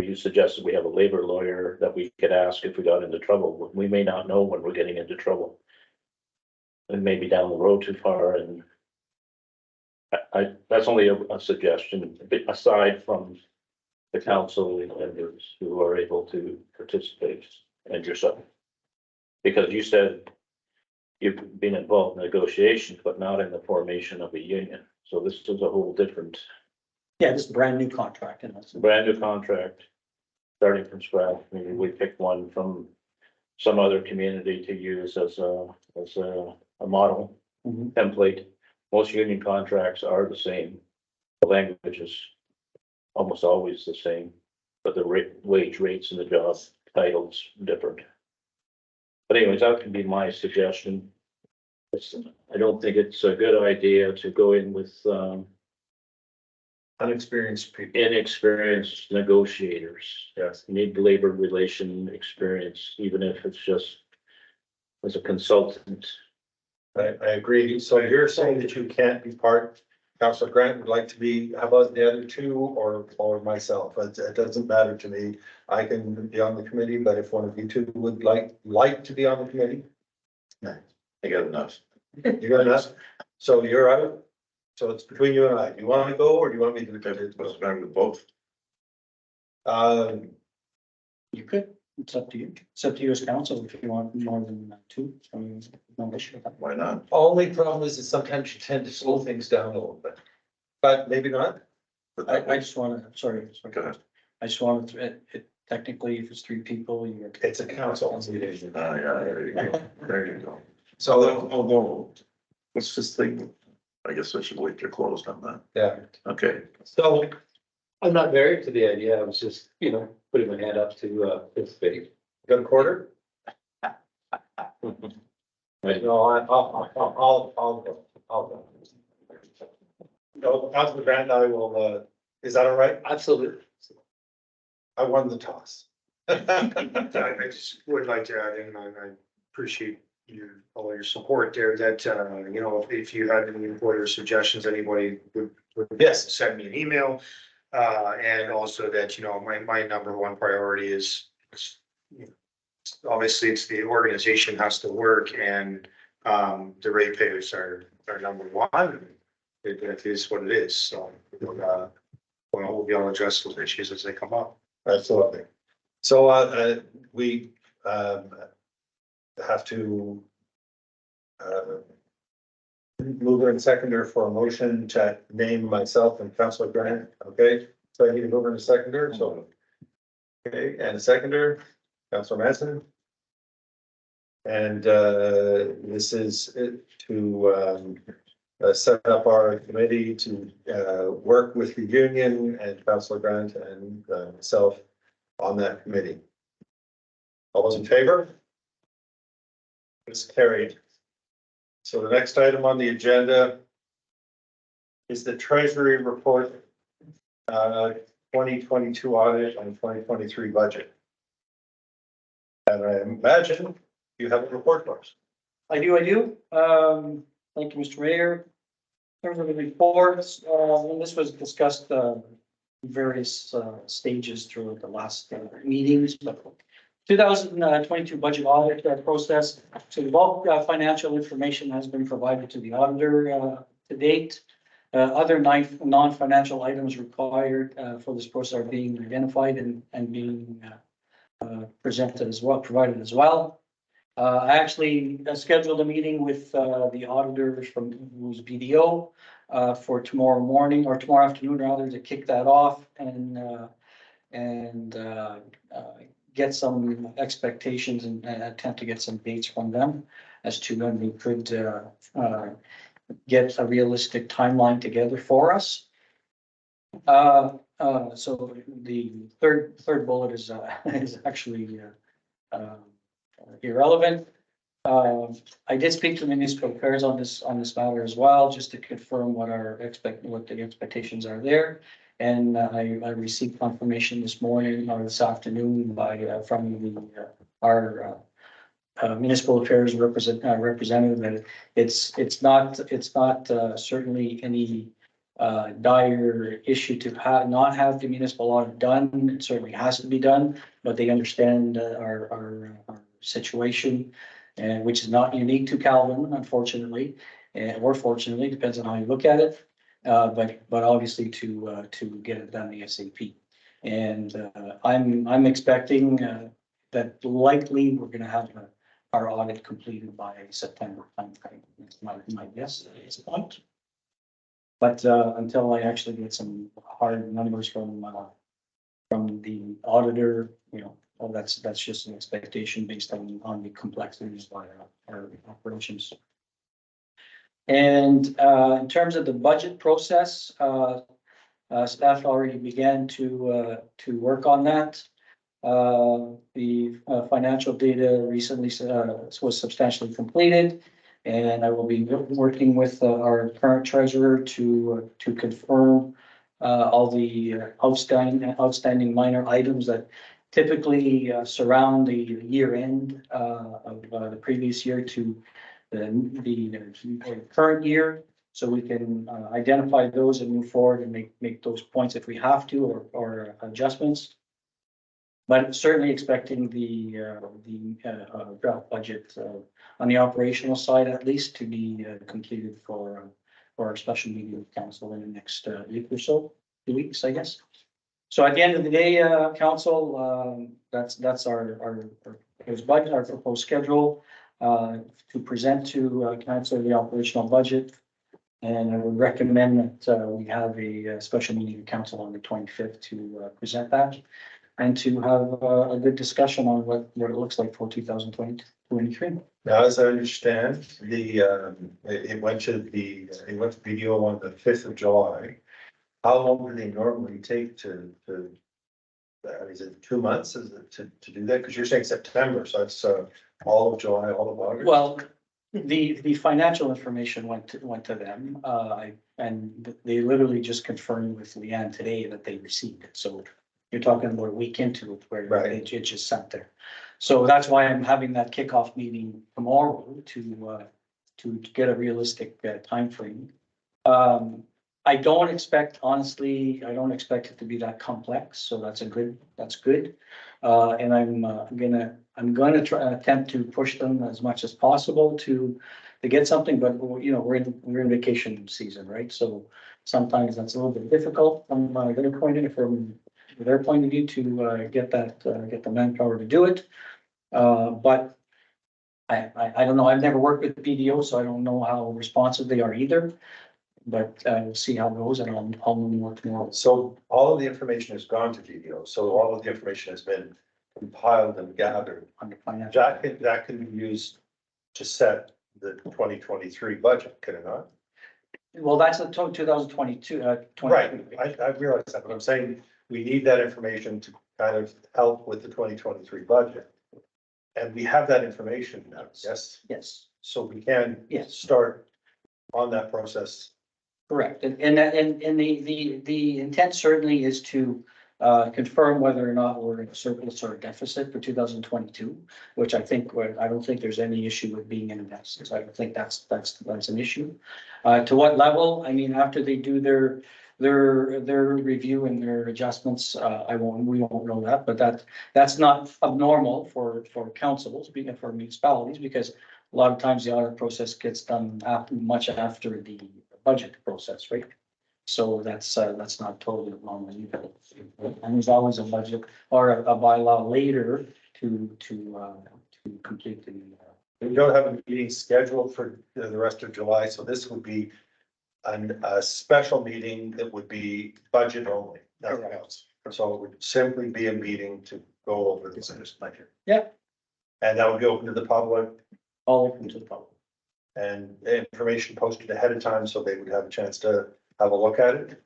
Speaker 3: You suggested we have a labor lawyer that we could ask if we got into trouble. We may not know when we're getting into trouble. And maybe down the road too far, and that's only a suggestion, aside from the council members who are able to participate and yourself. Because you said you've been involved in negotiations, but not in the formation of a union. So this is a whole different,
Speaker 4: Yeah, this is a brand new contract, and that's.
Speaker 3: brand new contract, starting from scratch. Maybe we picked one from some other community to use as a model
Speaker 4: Mhm.
Speaker 3: template. Most union contracts are the same. The language is almost always the same, but the wage rates and the job titles different. But anyways, that can be my suggestion. I don't think it's a good idea to go in with
Speaker 1: Unexperienced people.
Speaker 3: inexperienced negotiators.
Speaker 1: Yes.
Speaker 3: You need labor relation experience, even if it's just as a consultant.
Speaker 1: I agree. So you're saying that you can't be part, Councillor Grant would like to be, how about the other two or myself? It doesn't matter to me. I can be on the committee, but if one of you two would like to be on the committee,
Speaker 2: I got enough.
Speaker 1: you got enough? So you're out. So it's between you and I. Do you want to go or do you want me to?
Speaker 2: What's better with both?
Speaker 4: You could, it's up to you. It's up to you as council if you want more than two. I mean, no issue with that.
Speaker 2: Why not?
Speaker 1: Only problem is that sometimes you tend to slow things down a little bit, but maybe not.
Speaker 4: I just want to, sorry.
Speaker 2: Go ahead.
Speaker 4: I just wanted to, it technically, if it's three people, you're.
Speaker 1: It's a council.
Speaker 2: Yeah, there you go. There you go.
Speaker 1: So,
Speaker 2: Although, what's this thing? I guess I should wait till closed on that.
Speaker 1: yeah,
Speaker 2: Okay.
Speaker 1: so
Speaker 6: I'm not married to the idea. I was just, you know, putting my hand up to participate.
Speaker 1: got a quarter? No, I'll go. No, Councilor Grant, I will, is that all right?
Speaker 6: Absolutely.
Speaker 1: I won the toss.
Speaker 5: I just would like to add in, and I appreciate all your support there, that, you know, if you had any input or suggestions, anybody would
Speaker 1: Yes.
Speaker 5: send me an email. And also that, you know, my number one priority is, you know, obviously it's the organization has to work and, the ratepayers are number one. It is what it is, so, we'll be able to address those issues as they come up.
Speaker 1: Absolutely. So, we, have to, Mover and seconder for a motion to name myself and Councillor Grant, okay? So I need a mover and a seconder, so. Okay, and a seconder, Councillor Manson. And this is to set up our committee to work with the union and Councillor Grant and myself on that committee. All those in favor? It's carried. So the next item on the agenda is the Treasury Report 2022 audit and 2023 budget. And I imagine you have a report for us.
Speaker 4: I do. Thank you, Mr. Mayor. In terms of the reports, and this was discussed various stages through the last meetings, but 2022 budget audit process. So the bulk financial information has been provided to the auditor to date. Other non-financial items required for this process are being identified and being presented as well, provided as well. I actually scheduled a meeting with the auditors from who's BDO for tomorrow morning or tomorrow afternoon rather to kick that off and get some expectations and attempt to get some dates from them as to when we could get a realistic timeline together for us. So the third bullet is actually irrelevant. I did speak to municipal affairs on this matter as well, just to confirm what the expectations are there. And I received confirmation this morning or this afternoon from our municipal affairs representative that it's not certainly any dire issue to not have the municipal audit done. It certainly has to be done, but they understand our situation, and which is not unique to Calvin, unfortunately, or fortunately, depends on how you look at it. But obviously to get it done ASAP. And I'm expecting that likely we're going to have our audit completed by September timeframe. That's my guess at this point. But until I actually get some hard numbers from the auditor, well, that's just an expectation based on the complexities of our operations. And in terms of the budget process, staff already began to work on that. The financial data recently was substantially completed, and I will be working with our current treasurer to confirm all the outstanding minor items that typically surround the year end of the previous year to the current year, so we can identify those and move forward and make those points if we have to or adjustments. But certainly expecting the draft budget on the operational side at least to be completed for our special meeting with council in the next week or so, 2 weeks, I guess. So at the end of the day, council, that's our budget, our proposed schedule to present to council the operational budget. And I would recommend that we have a special meeting of council on the 25th to present that and to have a good discussion on what it looks like for 2023.
Speaker 1: Now, as I understand, it went to BDO on the 5th of July. How long do they normally take to is it 2 months to do that? Because you're saying September, so it's all of July, all of August.
Speaker 4: Well, the financial information went to them, and they literally just confirmed with Leanne today that they received it. So you're talking about a week into it where it just sat there. So that's why I'm having that kickoff meeting tomorrow to get a realistic timeframe. I don't expect, honestly, it to be that complex. So that's good. And I'm gonna try attempt to push them as much as possible to get something, but we're in vacation season, right? So sometimes that's a little bit difficult from their point of view to get the manpower to do it. But I don't know, I've never worked with BDO, so I don't know how responsive they are either. But we'll see how it goes and I'll know more tomorrow.
Speaker 1: So all of the information has gone to GDO, so all of the information has been compiled and gathered.
Speaker 4: On the financial.
Speaker 1: That can be used to set the 2023 budget, can it not?
Speaker 4: Well, that's the 2022,
Speaker 1: Right, I realize that, but I'm saying we need that information to kind of help with the 2023 budget. And we have that information now, yes,
Speaker 4: Yes,
Speaker 1: so we can
Speaker 4: Yes.
Speaker 1: start on that process.
Speaker 4: correct. And the intent certainly is to confirm whether or not we're in a surplus or a deficit for 2022, which I think, I don't think there's any issue with being in a deficit. I don't think that's an issue. To what level? I mean, after they do their review and their adjustments, we won't know that, but that's not abnormal for councils, for municipalities, because a lot of times the audit process gets done much after the budget process, right? So that's not totally abnormal either. And there's always a budget or a bylaw later to complete the.
Speaker 1: We don't have a meeting scheduled for the rest of July, so this would be a special meeting that would be budget only, nothing else. So it would simply be a meeting to go over the budget.
Speaker 4: Yeah.
Speaker 1: And that would be open to the public
Speaker 4: All open to the public.
Speaker 1: and information posted ahead of time, so they would have a chance to have a look at it.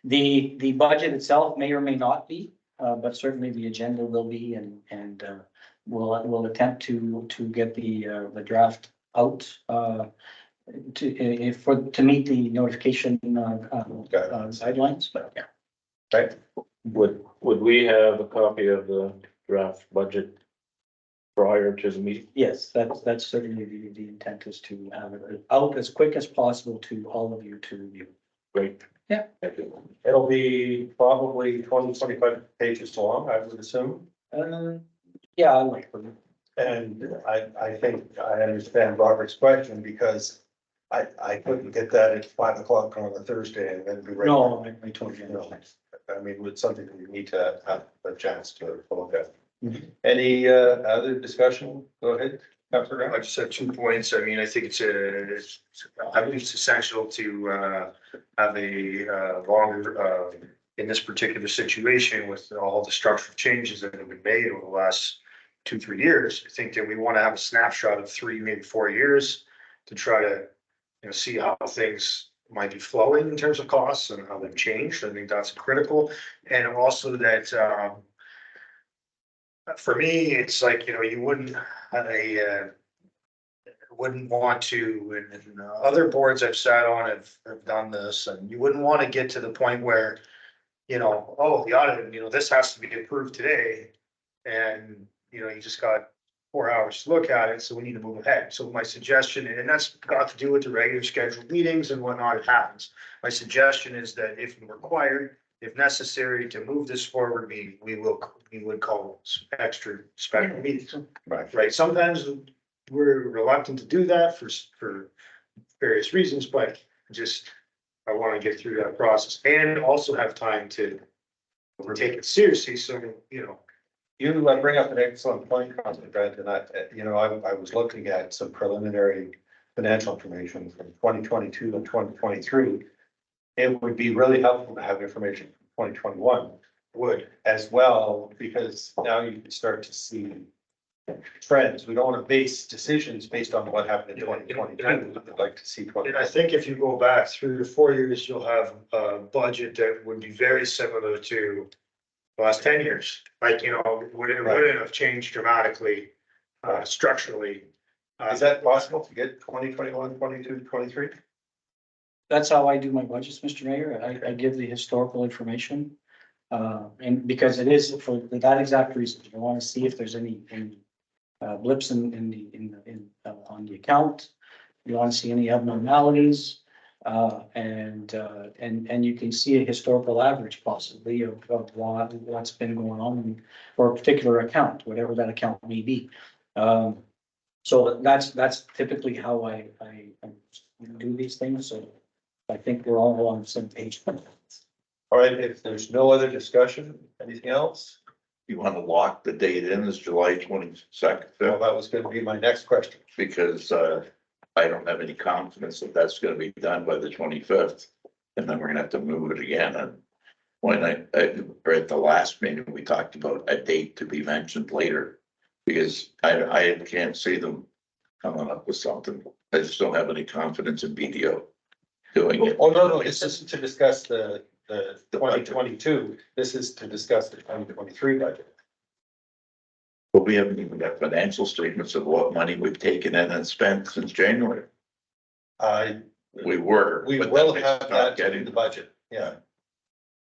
Speaker 4: The budget itself may or may not be, but certainly the agenda will be and we'll attempt to get the draft out to meet the notification guidelines, but yeah.
Speaker 1: Right,
Speaker 3: Would we have a copy of the draft budget prior to the meeting?
Speaker 4: Yes, that's certainly the intent is to have it out as quick as possible to all of you to review.
Speaker 3: Great.
Speaker 4: Yeah.
Speaker 3: Thank you.
Speaker 1: it'll be probably 20-25 pages long, I would assume.
Speaker 4: Yeah, I like it.
Speaker 1: And I think I understand Robert's question because I couldn't get that at 5 o'clock on a Thursday and then be ready.
Speaker 4: No, I totally
Speaker 1: No.
Speaker 4: understand.
Speaker 1: I mean, it's something that we need to have a chance to look at.
Speaker 4: Mhm.
Speaker 1: Any other discussion? Go ahead, Councilor Graham.
Speaker 5: I just have 2 points. I mean, I think I believe it's essential to have a longer, in this particular situation with all the structural changes that have been made over the last 2-3 years. I think that we want to have a snapshot of 3, maybe 4 years to try to, see how things might be flowing in terms of costs and how they've changed. I think that's critical. And also that, for me, it's like, you wouldn't want to, and other boards I've sat on have done this, and you wouldn't want to get to the point where, oh, the audit, this has to be approved today. And, you just got 4 hours to look at it, so we need to move ahead. So my suggestion, and that's got to do with the regular scheduled meetings and whatnot, it happens. My suggestion is that if required, if necessary to move this forward, we would call extra special meetings. Right, sometimes we're reluctant to do that for various reasons, but I want to get through that process and also have time to take it seriously, so,
Speaker 1: You bring up an excellent point, Councilor Grant, and I was looking at some preliminary financial information from 2022 and 2023. It would be really helpful to have information from 2021 would as well, because now you can start to see trends. We don't want to base decisions based on what happened in 2022. I'd like to see.
Speaker 5: and I think if you go back 3 to 4 years, you'll have a budget that would be very similar to the last 10 years. Like, wouldn't have changed dramatically, structurally.
Speaker 1: Is that possible to get 2021, 22, 23?
Speaker 4: That's how I do my budgets, Mr. Mayor. I give the historical information. And because it is for that exact reason, I want to see if there's any blips on the account. You want to see any abnormalities. And you can see a historical average possibly of what's been going on for a particular account, whatever that account may be. So that's typically how I do these things. So I think we're all on the same page.
Speaker 1: All right, if there's no other discussion, anything else?
Speaker 2: you want to lock the date in as July 22nd?
Speaker 1: Well, that was gonna be my next question.
Speaker 2: Because, I don't have any confidence that that's gonna be done by the 25th. And then we're gonna have to move it again. And when or at the last meeting, we talked about a date to be mentioned later. Because I can't see them coming up with something. I just don't have any confidence in BDO doing it.
Speaker 1: Oh, no, this isn't to discuss the 2022. This is to discuss the 2023 budget.
Speaker 2: But we haven't even got financial statements of what money we've taken in and spent since January. We were.
Speaker 1: We
Speaker 2: but
Speaker 1: will
Speaker 2: then
Speaker 1: have
Speaker 2: it's
Speaker 1: that
Speaker 2: not
Speaker 1: in
Speaker 2: getting
Speaker 1: the budget, yeah.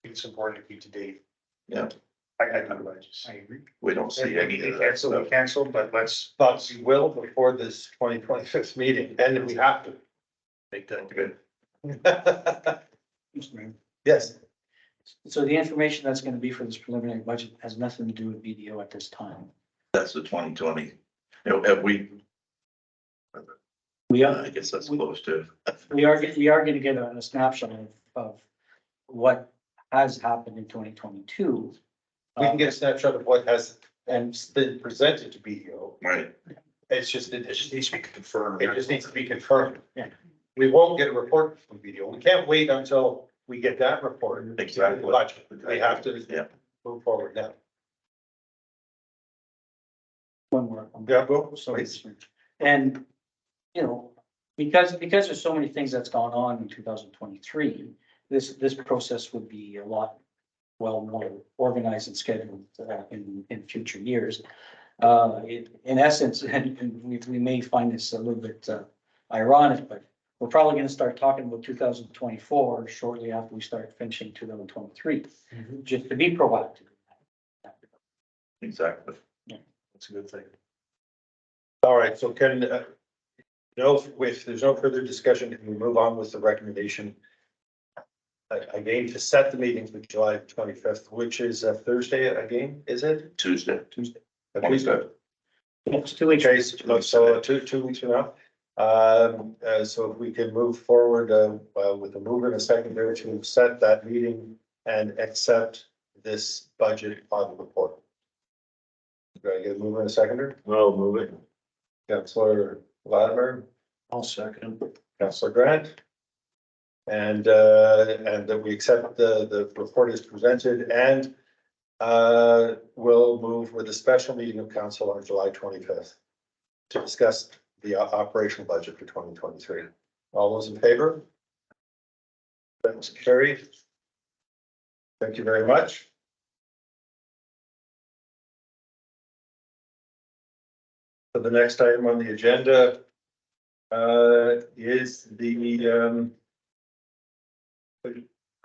Speaker 5: It's important to keep to date.
Speaker 2: Yeah,
Speaker 5: I agree.
Speaker 2: we don't see any of that
Speaker 5: Cancel, we
Speaker 2: stuff.
Speaker 5: cancel, but let's
Speaker 1: But we will before this 2025 meeting, and we have to.
Speaker 5: make that good.
Speaker 4: Mr. Mayor.
Speaker 1: Yes,
Speaker 4: So the information that's gonna be for this preliminary budget has nothing to do with BDO at this time.
Speaker 2: That's the 2020. You know, have we,
Speaker 4: We
Speaker 2: I guess that's close to.
Speaker 4: we are gonna get a snapshot of what has happened in 2022.
Speaker 1: we can get a snapshot of what has and been presented to BDO.
Speaker 2: Right.
Speaker 1: It's just,
Speaker 5: It just needs to be confirmed.
Speaker 1: it just needs to be confirmed.
Speaker 4: Yeah.
Speaker 1: We won't get a report from BDO. We can't wait until we get that report.
Speaker 2: Exactly.
Speaker 1: Budget. We have to
Speaker 2: Yeah.
Speaker 1: move forward now.
Speaker 4: One more.
Speaker 1: Yeah, go.
Speaker 4: Sorry. And, you know, because there's so many things that's gone on in 2023, this process would be a lot, well, more organized and scheduled in future years. In essence, and we may find this a little bit ironic, but we're probably gonna start talking about 2024 shortly after we start finishing 2023, just to be proactive.
Speaker 2: Exactly.
Speaker 5: That's a good thing.
Speaker 1: All right, so if there's no further discussion, can we move on with the recommendation? Again, to set the meeting for July 25th, which is a Thursday again, is it?
Speaker 2: Tuesday.
Speaker 4: Tuesday.
Speaker 1: A Tuesday.
Speaker 4: It's 2 weeks.
Speaker 1: Okay, so 2 weeks from now. So if we can move forward, with a mover and a seconder to set that meeting and accept this budget audit report. Do I get a mover and a seconder?
Speaker 3: Well, move it.
Speaker 1: Councillor Latimer,
Speaker 5: I'll second.
Speaker 1: Councillor Grant. And that we accept the report as presented and we'll move with a special meeting of council on July 25th to discuss the operational budget for 2023. All those in favor? That's carried. Thank you very much. So the next item on the agenda is the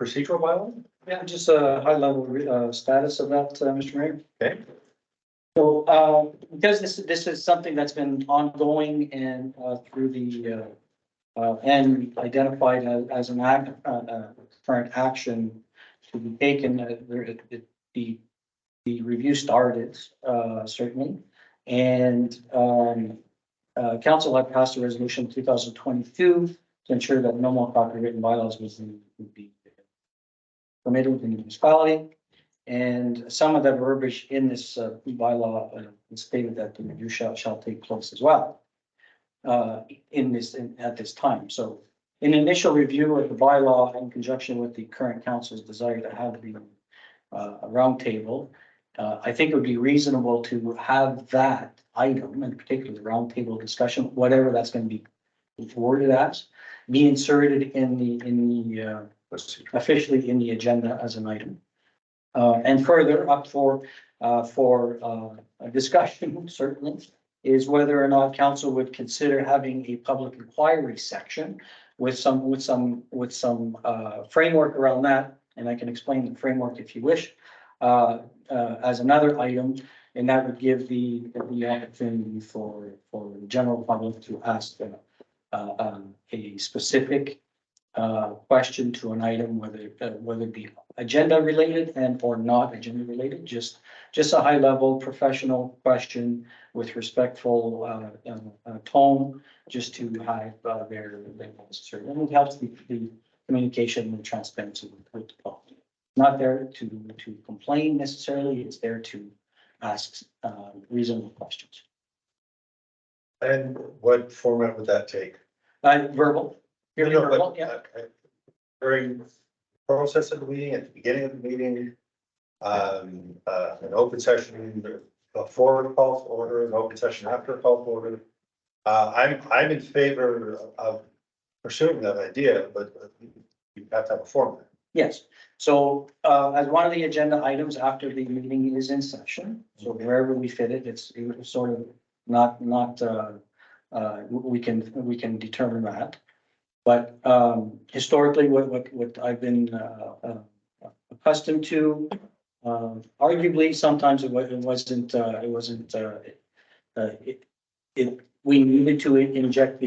Speaker 1: procedural bylaw.
Speaker 4: Yeah, just a high level status of that, Mr. Mayor.
Speaker 1: Okay.
Speaker 4: So, because this is something that's been ongoing and through the and identified as an current action to be taken, the review started certainly, and council had passed a resolution in 2022 to ensure that no more copyrighted bylaws would be permitted in the municipality. And some of the verbiage in this bylaw stated that the review shall take place as well at this time. So in initial review of the bylaw in conjunction with the current council's desire to have the roundtable, I think it would be reasonable to have that item, in particular the roundtable discussion, whatever that's going to be worded as, be inserted in the officially in the agenda as an item. And further up for a discussion certainly is whether or not council would consider having a public inquiry section with some framework around that. And I can explain the framework if you wish, as another item, and that would give the opportunity for the general public to ask a specific question to an item, whether it be agenda related and or not agenda related, just a high level professional question with respectful tone, just to have their answer. And it helps the communication and transparency with the public. not there to complain necessarily, it's there to ask reasonable questions.
Speaker 1: And what format would that take?
Speaker 4: Verbal, purely
Speaker 1: No,
Speaker 4: verbal,
Speaker 1: but,
Speaker 4: yeah.
Speaker 1: During process of the meeting, at the beginning of the meeting, an open session before a call to order, an open session after a call to order. I'm in favor of pursuing that idea, but you have to have a format.
Speaker 4: Yes, so as one of the agenda items after the meeting is in session, so wherever we fit it, it's sort of not, we can determine that. But historically, what I've been accustomed to, arguably, sometimes we needed to inject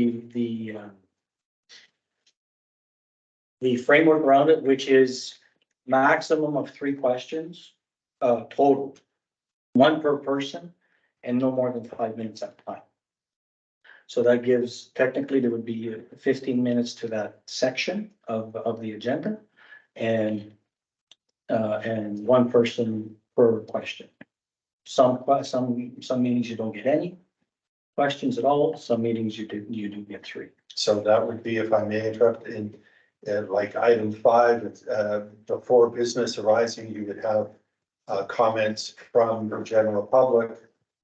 Speaker 4: the framework around it, which is maximum of 3 questions, total. 1 per person and no more than 5 minutes at a time. So that gives, technically, there would be 15 minutes to that section of the agenda. And 1 person per question. Some meetings you don't get any questions at all. Some meetings you do get 3.
Speaker 1: So that would be, if I may interrupt, in like item 5, before business arising, you would have comments from the general public.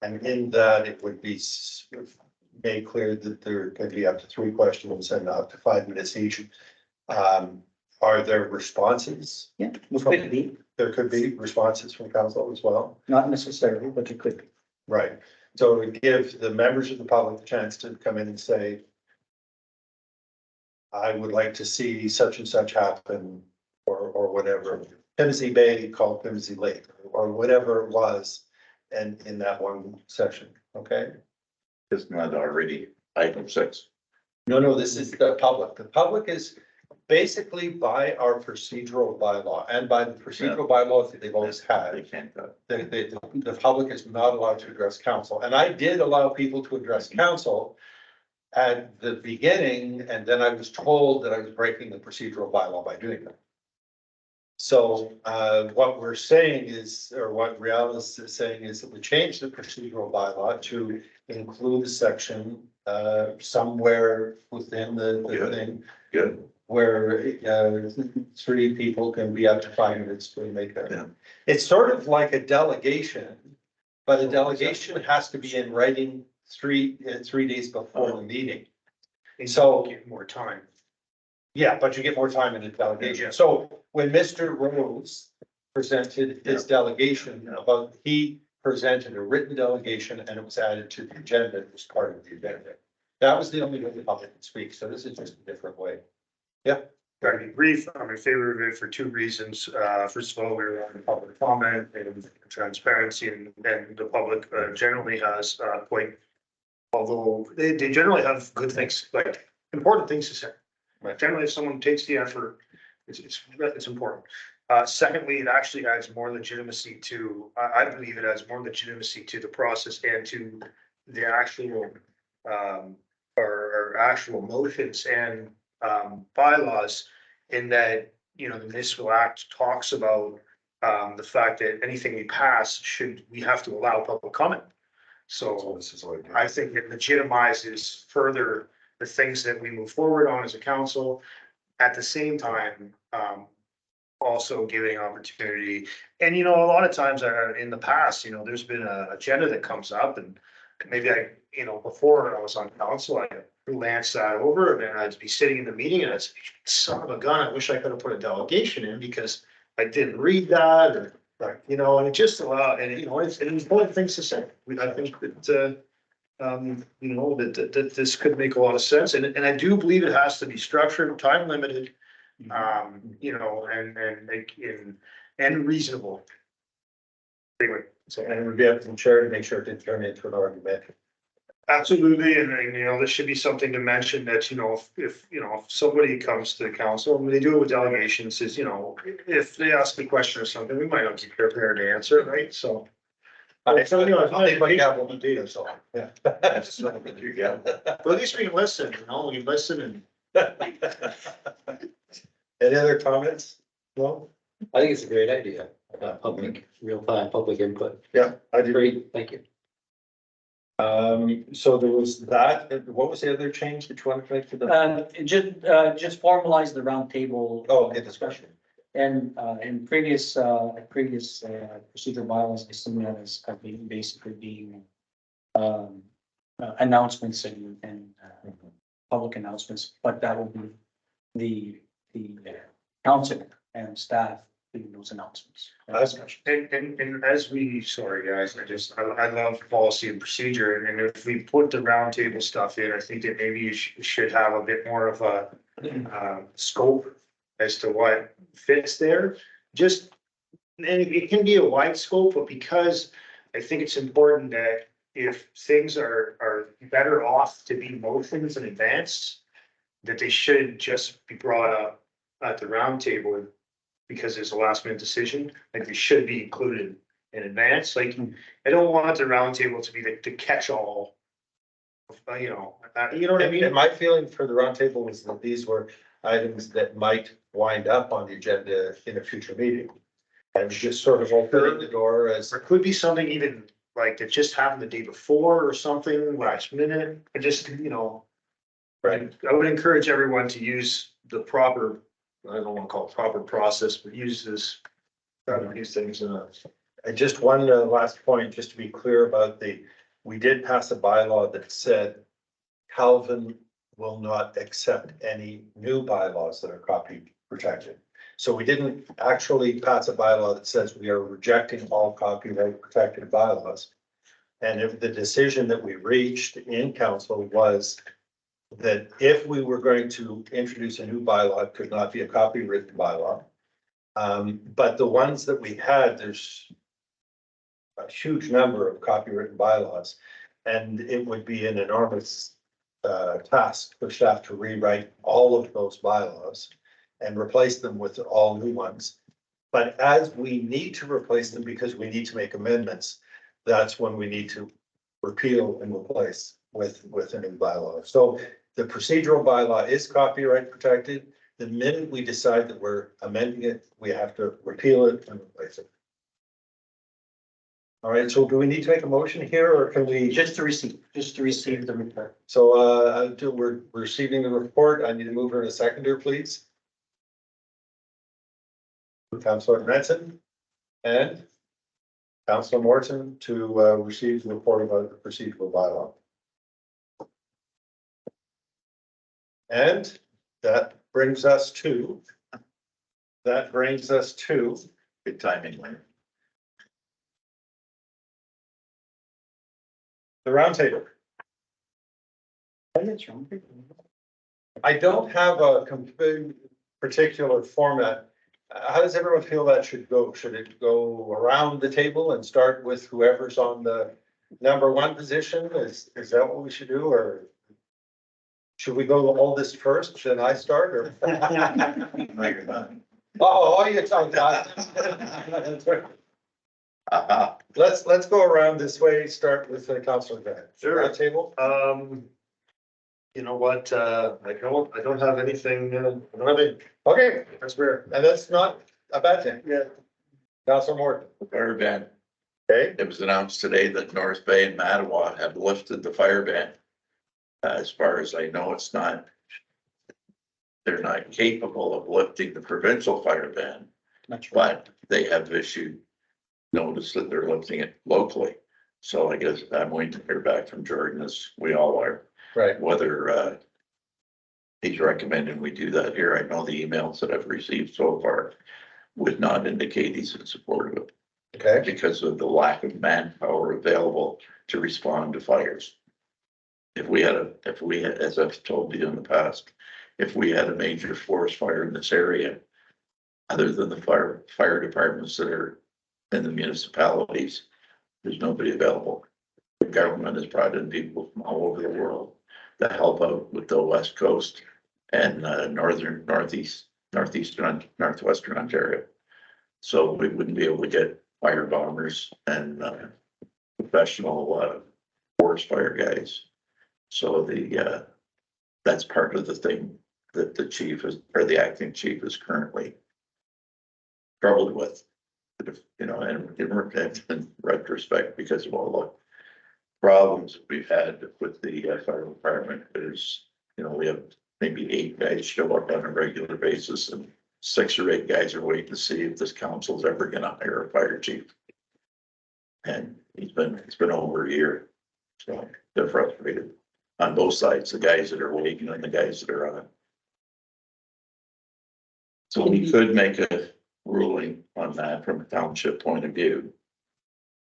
Speaker 1: And in that, it would be made clear that there could be up to 3 questions and up to 5 minutes each. Are there responses?
Speaker 4: Yeah, it could be,
Speaker 1: There could be responses from council as well.
Speaker 4: not necessarily, but it could be.
Speaker 1: Right. So it gives the members of the public a chance to come in and say, I would like to see such and such happen, or whatever. Pimsey Bay called Pimsey Lake, or whatever it was, and in that one session, okay?
Speaker 2: It's not already item 6.
Speaker 1: No, this is the public. The public is basically by our procedural bylaw and by the procedural bylaws that they've always
Speaker 2: They
Speaker 1: had.
Speaker 2: can't,
Speaker 1: The public is not allowed to address council, and I did allow people to address council at the beginning, and then I was told that I was breaking the procedural bylaw by doing that. So what we're saying is, or what Realis is saying is that we change the procedural bylaw to include a section somewhere within the thing
Speaker 2: good.
Speaker 1: where 3 people can be up to 5 minutes to make
Speaker 2: Yeah.
Speaker 1: that. It's sort of like a delegation, but a delegation has to be in writing 3 days before the meeting.
Speaker 5: And
Speaker 1: So-
Speaker 5: get more time.
Speaker 1: Yeah, but you get more time in the delegation. So when Mr. Rose presented his delegation he presented a written delegation and it was added to the agenda. It was part of the agenda. That was the only way the public could speak. So this is just a different way.
Speaker 5: Try to be brief. I'm in favor of it for 2 reasons. First of all, we're on public comment and transparency, and the public generally has quite, although they generally have good things, like important things to say.
Speaker 1: Right.
Speaker 5: Generally, if someone takes the effort, it's important. Secondly, it actually adds more legitimacy to, I believe it adds more legitimacy to the process and to the actual or actual motions and bylaws, in that, you know, the municipal act talks about the fact that anything we pass we have to allow public comment. So
Speaker 1: this is what
Speaker 5: I think it legitimizes further the things that we move forward on as a council. At the same time, also giving opportunity. And, you know, a lot of times in the past, you know, there's been an agenda that comes up, and maybe before I was on council, I glanced that over, and then I'd be sitting in the meeting and I'd say, son of a gun, I wish I could have put a delegation in because I didn't read that, or,
Speaker 1: Right.
Speaker 5: you know, and it just allowed, and, you know, it's important things to say. I think that, you know, that this could make a lot of sense, and I do believe it has to be structured, time limited, you know, and reasonable. Anyway, so.
Speaker 1: And it would be up to the chair to make sure it didn't turn into an argument.
Speaker 5: Absolutely, and you know, this should be something to mention that, you know, if somebody comes to the council, and they do it with delegations, is, you know, if they ask a question or something, we might not be prepared to answer, right? So. So, you know,
Speaker 1: I'll take my gavel and do it, so, yeah.
Speaker 2: That's not what you got.
Speaker 5: but at least we can listen, you know, we can listen and.
Speaker 1: Any other comments? No?
Speaker 6: I think it's a great idea, public, real-time public input.
Speaker 1: Yeah, I do.
Speaker 6: Great, thank you.
Speaker 1: So there was that, and what was the other change that you wanted to make to the?
Speaker 4: Just formalize the roundtable.
Speaker 1: Oh, okay, discussion.
Speaker 4: And, in previous procedural bylaws, I assume that as being basically being, announcements and public announcements, but that will be the council and staff doing those announcements.
Speaker 5: And as we, sorry, guys, I love policy and procedure, and if we put the roundtable stuff in, I think that maybe you should have a bit more of a scope as to what fits there. Just, and it can be a wide scope, but because I think it's important that if things are better off to be motions in advance, that they should just be brought up at the roundtable because it's a last minute decision, like they should be included in advance. Like, I don't want the roundtable to be the catch-all. You know what I mean?
Speaker 1: And my feeling for the roundtable was that these were items that might wind up on the agenda in a future meeting. And just sort of opening the door as.
Speaker 5: There could be something even like that just happened the day before or something last minute. I just,
Speaker 1: Right.
Speaker 5: I would encourage everyone to use the proper, I don't want to call it proper process, but use this, these things in a.
Speaker 1: And just one last point, just to be clear about we did pass a bylaw that said Calvin will not accept any new bylaws that are copy protected. So we didn't actually pass a bylaw that says we are rejecting all copyright protected bylaws. And if the decision that we reached in council was that if we were going to introduce a new bylaw, it could not be a copywritten bylaw. But the ones that we had, there's a huge number of copywritten bylaws, and it would be an enormous task for staff to rewrite all of those bylaws and replace them with all new ones. But as we need to replace them because we need to make amendments, that's when we need to repeal and replace with a new bylaw. So the procedural bylaw is copyright protected. The minute we decide that we're amending it, we have to repeal it and replace it. All right, so do we need to make a motion here or can we?
Speaker 4: Just to receive the report.
Speaker 1: So until we're receiving the report, I need to move her in a seconder, please. Councilor Manson and Councilor Morton to receive the report about the procedural bylaw. And that brings us to
Speaker 2: Good timing, Larry.
Speaker 1: the roundtable. I don't have a particular format. How does everyone feel that should go? Should it go around the table and start with whoever's on the number one position? Is that what we should do, or should we go all this first? Should I start or?
Speaker 2: No, you're not.
Speaker 1: Oh, you talk that. Let's go around this way. Start with Councilor Grant.
Speaker 5: Sure.
Speaker 1: Round table.
Speaker 5: You know what, I don't have anything, I don't have it.
Speaker 1: Okay,
Speaker 5: That's rare.
Speaker 1: and that's not a bad thing.
Speaker 5: Yeah.
Speaker 1: Councilor Morton.
Speaker 2: Fire ban.
Speaker 1: Okay.
Speaker 2: It was announced today that North Bay and Mattawa have lifted the fire ban. As far as I know, they're not capable of lifting the provincial fire ban, but they have issued notice that they're lifting it locally. So I guess I'm waiting to hear back from Jordan, as we all are,
Speaker 1: Right.
Speaker 2: whether he's recommending we do that here. I know the emails that I've received so far would not indicate he's in support of it
Speaker 1: Okay.
Speaker 2: because of the lack of manpower available to respond to fires. If we had, as I've told you in the past, if we had a major forest fire in this area, other than the fire departments that are in the municipalities, there's nobody available. The government has brought in people from all over the world to help out with the West Coast and northwestern Ontario. So we wouldn't be able to get fire bombers and professional forest fire guys. So that's part of the thing that the chief is, or the acting chief is currently troubled with. You know, and in retrospect, because of all the problems we've had with the fire department, there's, you know, we have maybe 8 guys show up on a regular basis, and 6 or 8 guys are waiting to see if this council's ever gonna hire a fire chief. And it's been over a year, so they're frustrated on both sides, the guys that are waiting and the guys that are on. So we could make a ruling on that from a township point of view.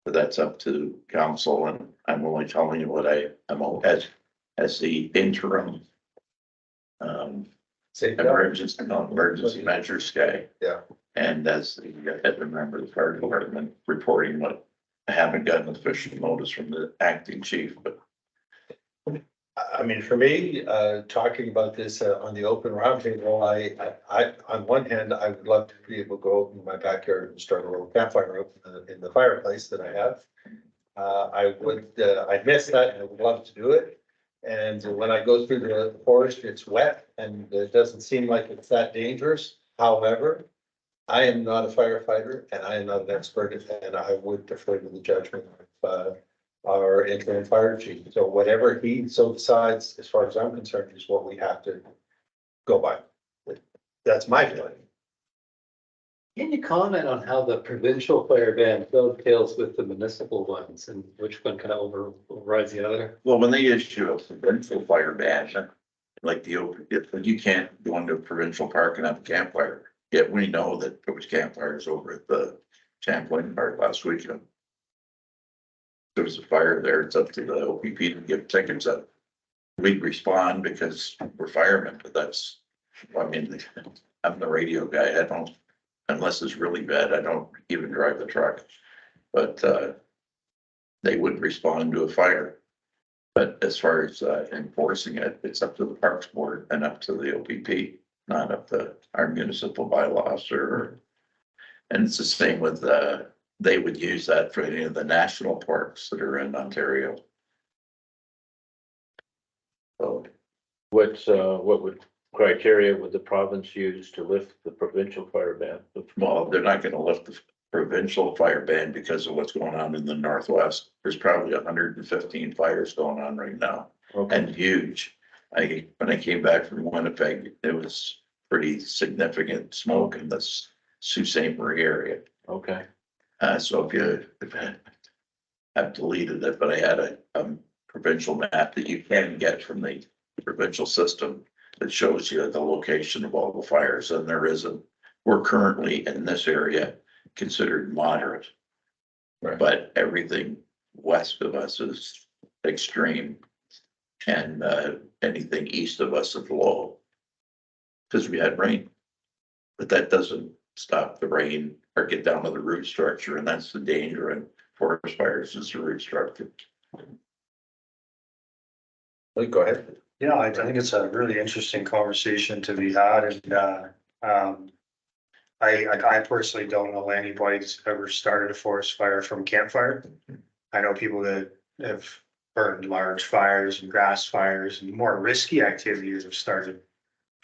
Speaker 2: But that's up to council, and I'm only telling you what I'm as the interim. Emergency measures guy.
Speaker 1: Yeah.
Speaker 2: And as the member of the fire department reporting what, I haven't gotten an official notice from the acting chief, but.
Speaker 1: I mean, for me, talking about this on the open roundtable, I, on one hand, I would love to be able to go in my backyard and start a little campfire up in the fireplace that I have. I miss that and I would love to do it. And when I go through the forest, it's wet and it doesn't seem like it's that dangerous. However, I am not a firefighter and I am not an expert, and I would defer to the judgment of our interim fire chief. So whatever he so decides, as far as I'm concerned, is what we have to go by. That's my feeling.
Speaker 6: Can you comment on how the provincial fire ban dovetails with the municipal ones and which one kind of overrides the other?
Speaker 2: Well, when they issue a provincial fire ban, like you can't go into a provincial park and have a campfire. Yet we know that there was campfires over at the Champlain Park last weekend. There was a fire there. It's up to the OPP to give tickets up. We'd respond because we're firemen, but that's, I mean, I'm the radio guy. I don't, unless it's really bad, I don't even drive the truck. But they would respond to a fire. But as far as enforcing it, it's up to the Parks Board and up to the OPP, not up to our municipal bylaws and it's the same with they would use that for any of the national parks that are in Ontario. So
Speaker 3: What would criteria would the province use to lift the provincial fire ban?
Speaker 2: well, they're not gonna lift the provincial fire ban because of what's going on in the Northwest. There's probably 115 fires going on right now.
Speaker 3: Okay,
Speaker 2: And huge. When I came back from Winnipeg, it was pretty significant smoke in this Sault Ste. Marie area.
Speaker 3: okay,
Speaker 2: So I've deleted it, but I had a provincial map that you can get from the provincial system that shows you the location of all the fires, and there isn't. We're currently in this area considered moderate.
Speaker 1: Right.
Speaker 2: But everything west of us is extreme. And anything east of us is low. Because we had rain. But that doesn't stop the rain or get down to the root structure, and that's the danger in forest fires is the root structure.
Speaker 1: Go ahead.
Speaker 5: Yeah, I think it's a really interesting conversation to be had, and I personally don't know anybody that's ever started a forest fire from campfire. I know people that have burned large fires and grass fires and more risky activities have started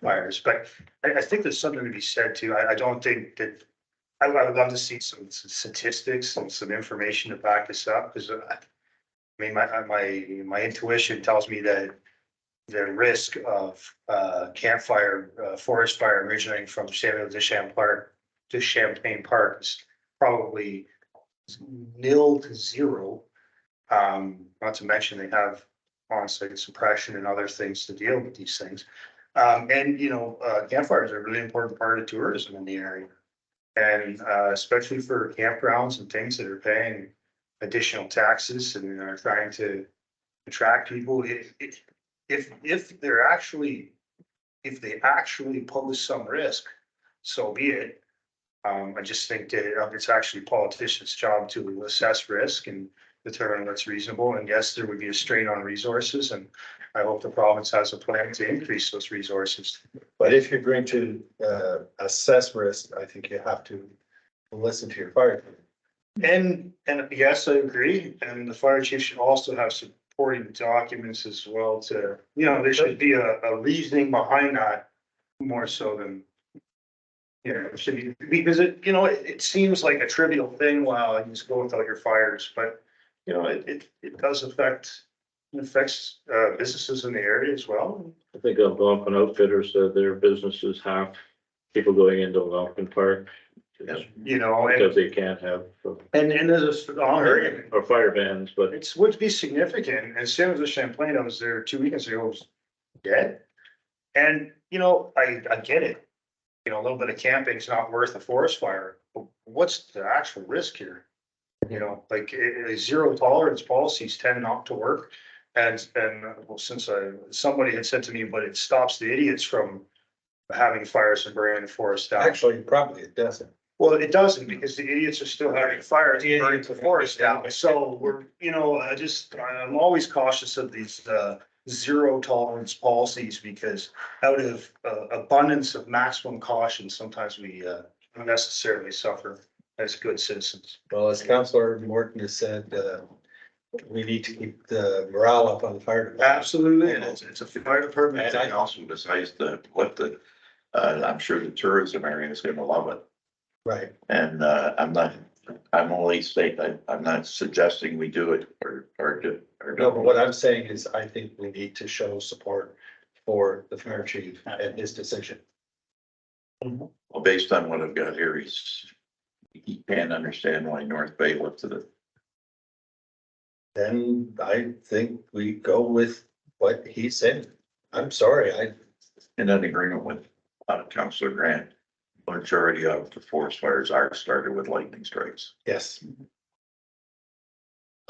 Speaker 5: fires, but I think there's something to be said too. I don't think that, I would love to see some statistics and some information to back this up, because I mean, my intuition tells me that the risk of campfire, forest fire originating from Samuel de Champlain Park is probably nil to zero. Not to mention they have on-site suppression and other things to deal with these things. And you know, campfires are a really important part of tourism in the area. And especially for campgrounds and things that are paying additional taxes and are trying to attract people. If they actually pose some risk, so be it. I just think that it's actually politicians' job to assess risk and determine what's reasonable. And yes, there would be a strain on resources, and I hope the province has a plan to increase those resources.
Speaker 1: But if you're going to assess risk, I think you have to listen to your fire.
Speaker 5: And yes, I agree. And the fire chief should also have supporting documents as well to, you know, there should be a reasoning behind that more so than You know, it should be, because it, you know, it seems like a trivial thing, while you just go without your fires, but, you know, it does affect, it affects, businesses in the area as well.
Speaker 3: I think of Algonquin Outfitters, their businesses have people going into Algonquin Park.
Speaker 5: You know,
Speaker 3: Because they can't have,
Speaker 5: and there's a strong argument.
Speaker 3: or fire bans, but
Speaker 5: It's would be significant, as soon as the Champlain, I was there 2 weekends ago, was dead. And, you know, I get it. You know, a little bit of camping's not worth a forest fire, but what's the actual risk here? You know, like, zero tolerance policies tend not to work. And, well, since somebody had said to me, but it stops the idiots from having fires and burning the forest down.
Speaker 1: Actually, probably it doesn't.
Speaker 5: Well, it doesn't, because the idiots are still having fires and burning the forest down. So we're, you know, I'm always cautious of these, zero tolerance policies, because out of abundance of maximum caution, sometimes we, unnecessarily suffer as good citizens.
Speaker 1: Well, as Councillor Morton has said, we need to keep the morale up on the fire department.
Speaker 5: Absolutely, and it's a fire department.
Speaker 2: And I also, besides I'm sure the tourism area is gonna love it.
Speaker 1: Right.
Speaker 2: And, I'm only stating, I'm not suggesting we do it or do.
Speaker 1: No, but what I'm saying is I think we need to show support for the fire chief and his decision.
Speaker 2: Well, based on what I've got here, he can't understand why North Bay lifted it.
Speaker 1: Then I think we go with what he said. I'm sorry,
Speaker 2: In an agreement with, Councillor Grant, majority of the forest fires are started with lightning strikes.
Speaker 1: yes.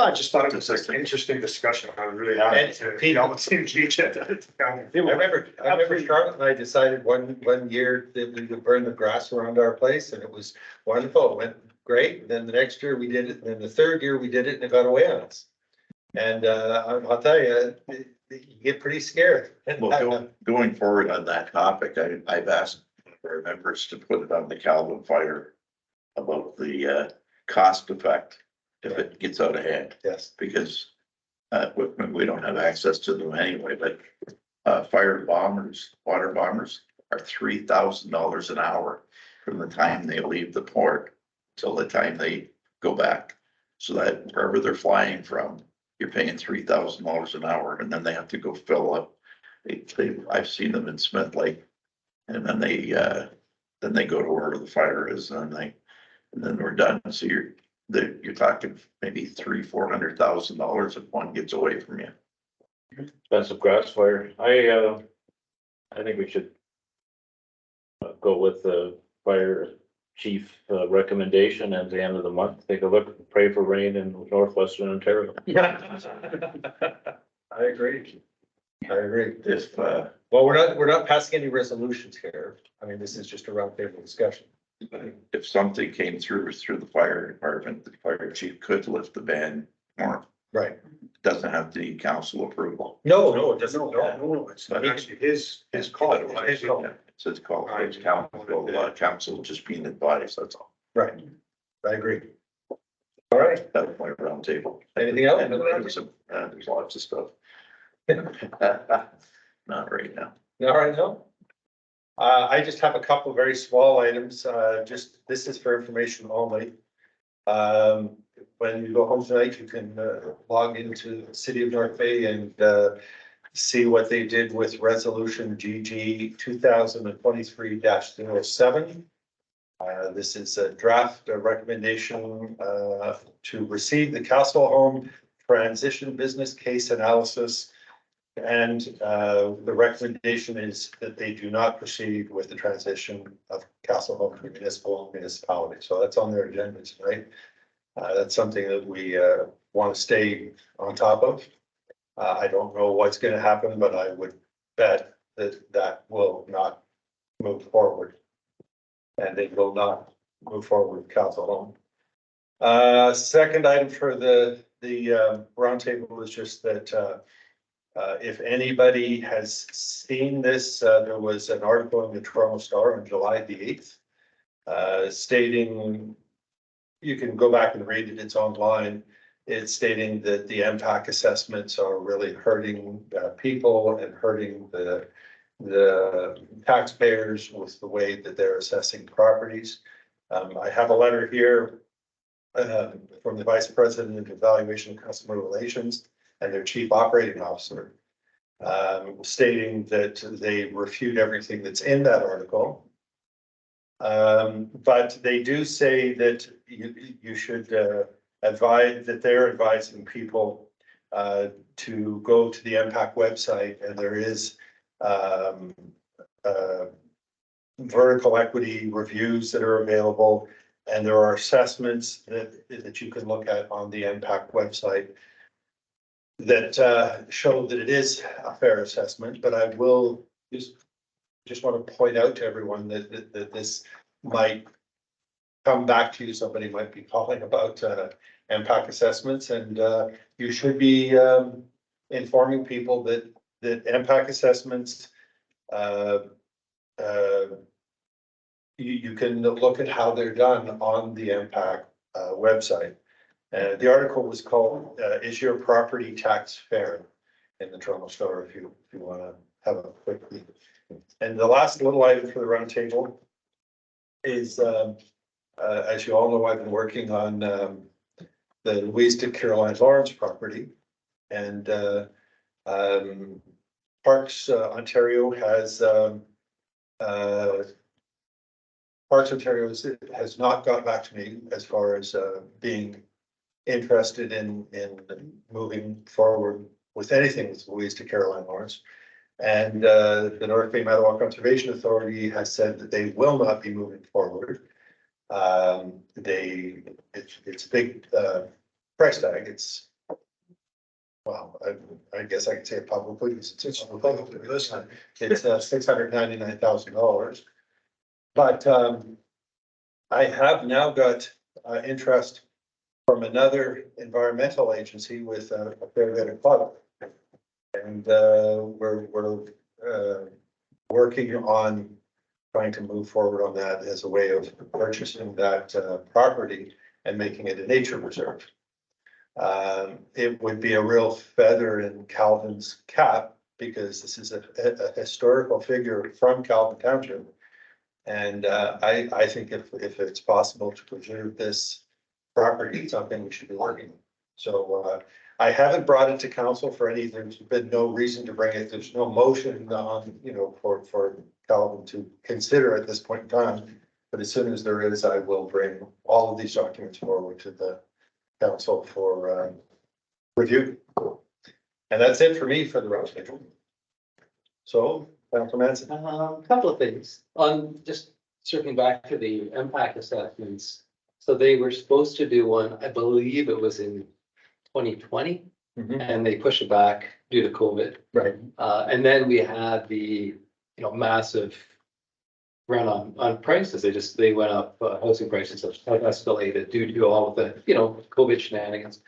Speaker 5: I just thought it was an interesting discussion. I was really happy to, you know, to engage it.
Speaker 1: I remember Charlotte and I decided one year that we would burn the grass around our place, and it was wonderful. It went great. And then the next year we did it, and then the third year we did it, and it got away on us. And I'll tell you, you get pretty scared.
Speaker 2: Well, going forward on that topic, I've asked our members to put it on the Calvin fire about the cost effect if it gets out of hand,
Speaker 1: Yes,
Speaker 2: because we don't have access to them anyway, but fire bombers, water bombers are $3,000 an hour from the time they leave the port till the time they go back. So that wherever they're flying from, you're paying $3,000 an hour, and then they have to go fill up. I've seen them in Smith Lake, and then they go to wherever the fire is, and then we're done. So you're talking maybe $300,000-$400,000 if one gets away from you.
Speaker 3: expensive grass fire. I think we should go with the fire chief recommendation at the end of the month. Take a look, pray for rain in northwestern Ontario.
Speaker 1: I agree. I agree.
Speaker 2: If,
Speaker 1: Well, we're not passing any resolutions here. I mean, this is just a roundtable discussion.
Speaker 2: if something came through the fire department, the fire chief could lift the ban more.
Speaker 1: Right.
Speaker 2: Doesn't have to need council approval.
Speaker 1: No, it doesn't.
Speaker 5: No, it's actually his call.
Speaker 2: It's his call, it's council just being advised, that's all.
Speaker 1: Right. I agree. All right.
Speaker 2: That was my round table.
Speaker 1: Anything else?
Speaker 2: And there's lots of stuff. Not right now.
Speaker 1: All right, no. I just have a couple very small items, this is for information only. When you go home tonight, you can log into the City of North Bay and see what they did with resolution GG 2023-07. This is a draft recommendation to receive the Castle Home transition business case analysis. And the recommendation is that they do not proceed with the transition of Castle Home to municipality. So that's on their agenda tonight. That's something that we want to stay on top of. I don't know what's going to happen, but I would bet that will not move forward. And they will not move forward with Castle Home. Second item for the roundtable is just that if anybody has seen this, there was an article in the Toronto Star on July the 8th stating, you can go back and read it, it's online. It's stating that the impact assessments are really hurting people and hurting the the taxpayers with the way that they're assessing properties. I have a letter here from the Vice President of Evaluation and Customer Relations and their Chief Operating Officer, stating that they refute everything that's in that article. But they do say that you should advise, that they're advising people to go to the MPAC website, and there is vertical equity reviews that are available, and there are assessments that you can look at on the MPAC website that show that it is a fair assessment. But I will just want to point out to everyone that this might come back to you. Somebody might be calling about MPAC assessments, and you should be informing people that MPAC assessments, you can look at how they're done on the MPAC website. The article was called "Is Your Property Tax Fair?" in the Toronto Star, if you want to have a quick read. And the last little item for the roundtable is, as you all know, I've been working on the Louise de Caroline Lawrence property, and Parks Ontario has has not got back to me as far as being interested in moving forward with anything with Louise de Caroline Lawrence. And the North Bay Mattawa Conservation Authority has said that they will not be moving forward. It's a big price tag. It's, well, I guess I can say it publicly. It's $699,000. But I have now got interest from another environmental agency with a fair bit of club. And we're working on trying to move forward on that as a way of purchasing that property and making it a nature reserve. It would be a real feather in Calvin's cap, because this is a historical figure from Calvin Township. And I think if it's possible to preserve this property, it's something we should be working on. So I haven't brought it to council for any, there's been no reason to bring it. There's no motion on, for Calvin to consider at this point in time. But as soon as there is, I will bring all of these documents forward to the council for review. And that's it for me for the round schedule. So, Councilor Manson.
Speaker 6: A couple of things on just circling back to the impact assessments. So they were supposed to do one, I believe it was in 2020, and they pushed it back due to COVID.
Speaker 1: Right.
Speaker 6: And then we had the, massive run on prices. They went up, housing prices have escalated due to all of the, COVID shenanigans.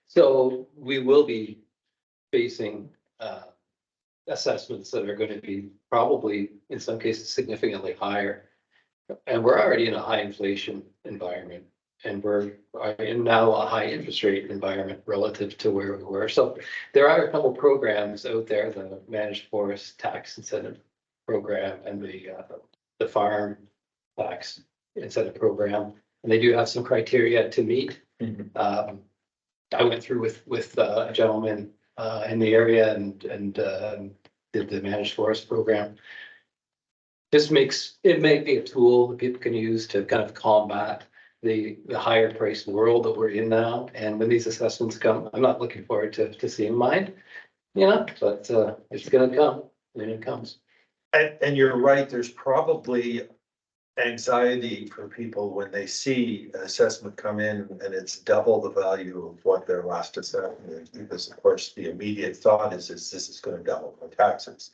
Speaker 6: So we will be facing assessments that are going to be probably in some cases significantly higher. And we're already in a high inflation environment, and we're in now a high interest rate environment relative to where we were. So there are a couple programs out there, the Managed Forest Tax Incentive Program and the Farm Tax Incentive Program, and they do have some criteria to meet. I went through with a gentleman in the area and did the Managed Forest Program. This it may be a tool that people can use to kind of combat the higher priced world that we're in now. And when these assessments come, I'm not looking forward to seeing mine, but it's gonna come when it comes.
Speaker 1: And you're right, there's probably anxiety for people when they see an assessment come in and it's double the value of what their last assessment is, because of course the immediate thought is this is going to double my taxes.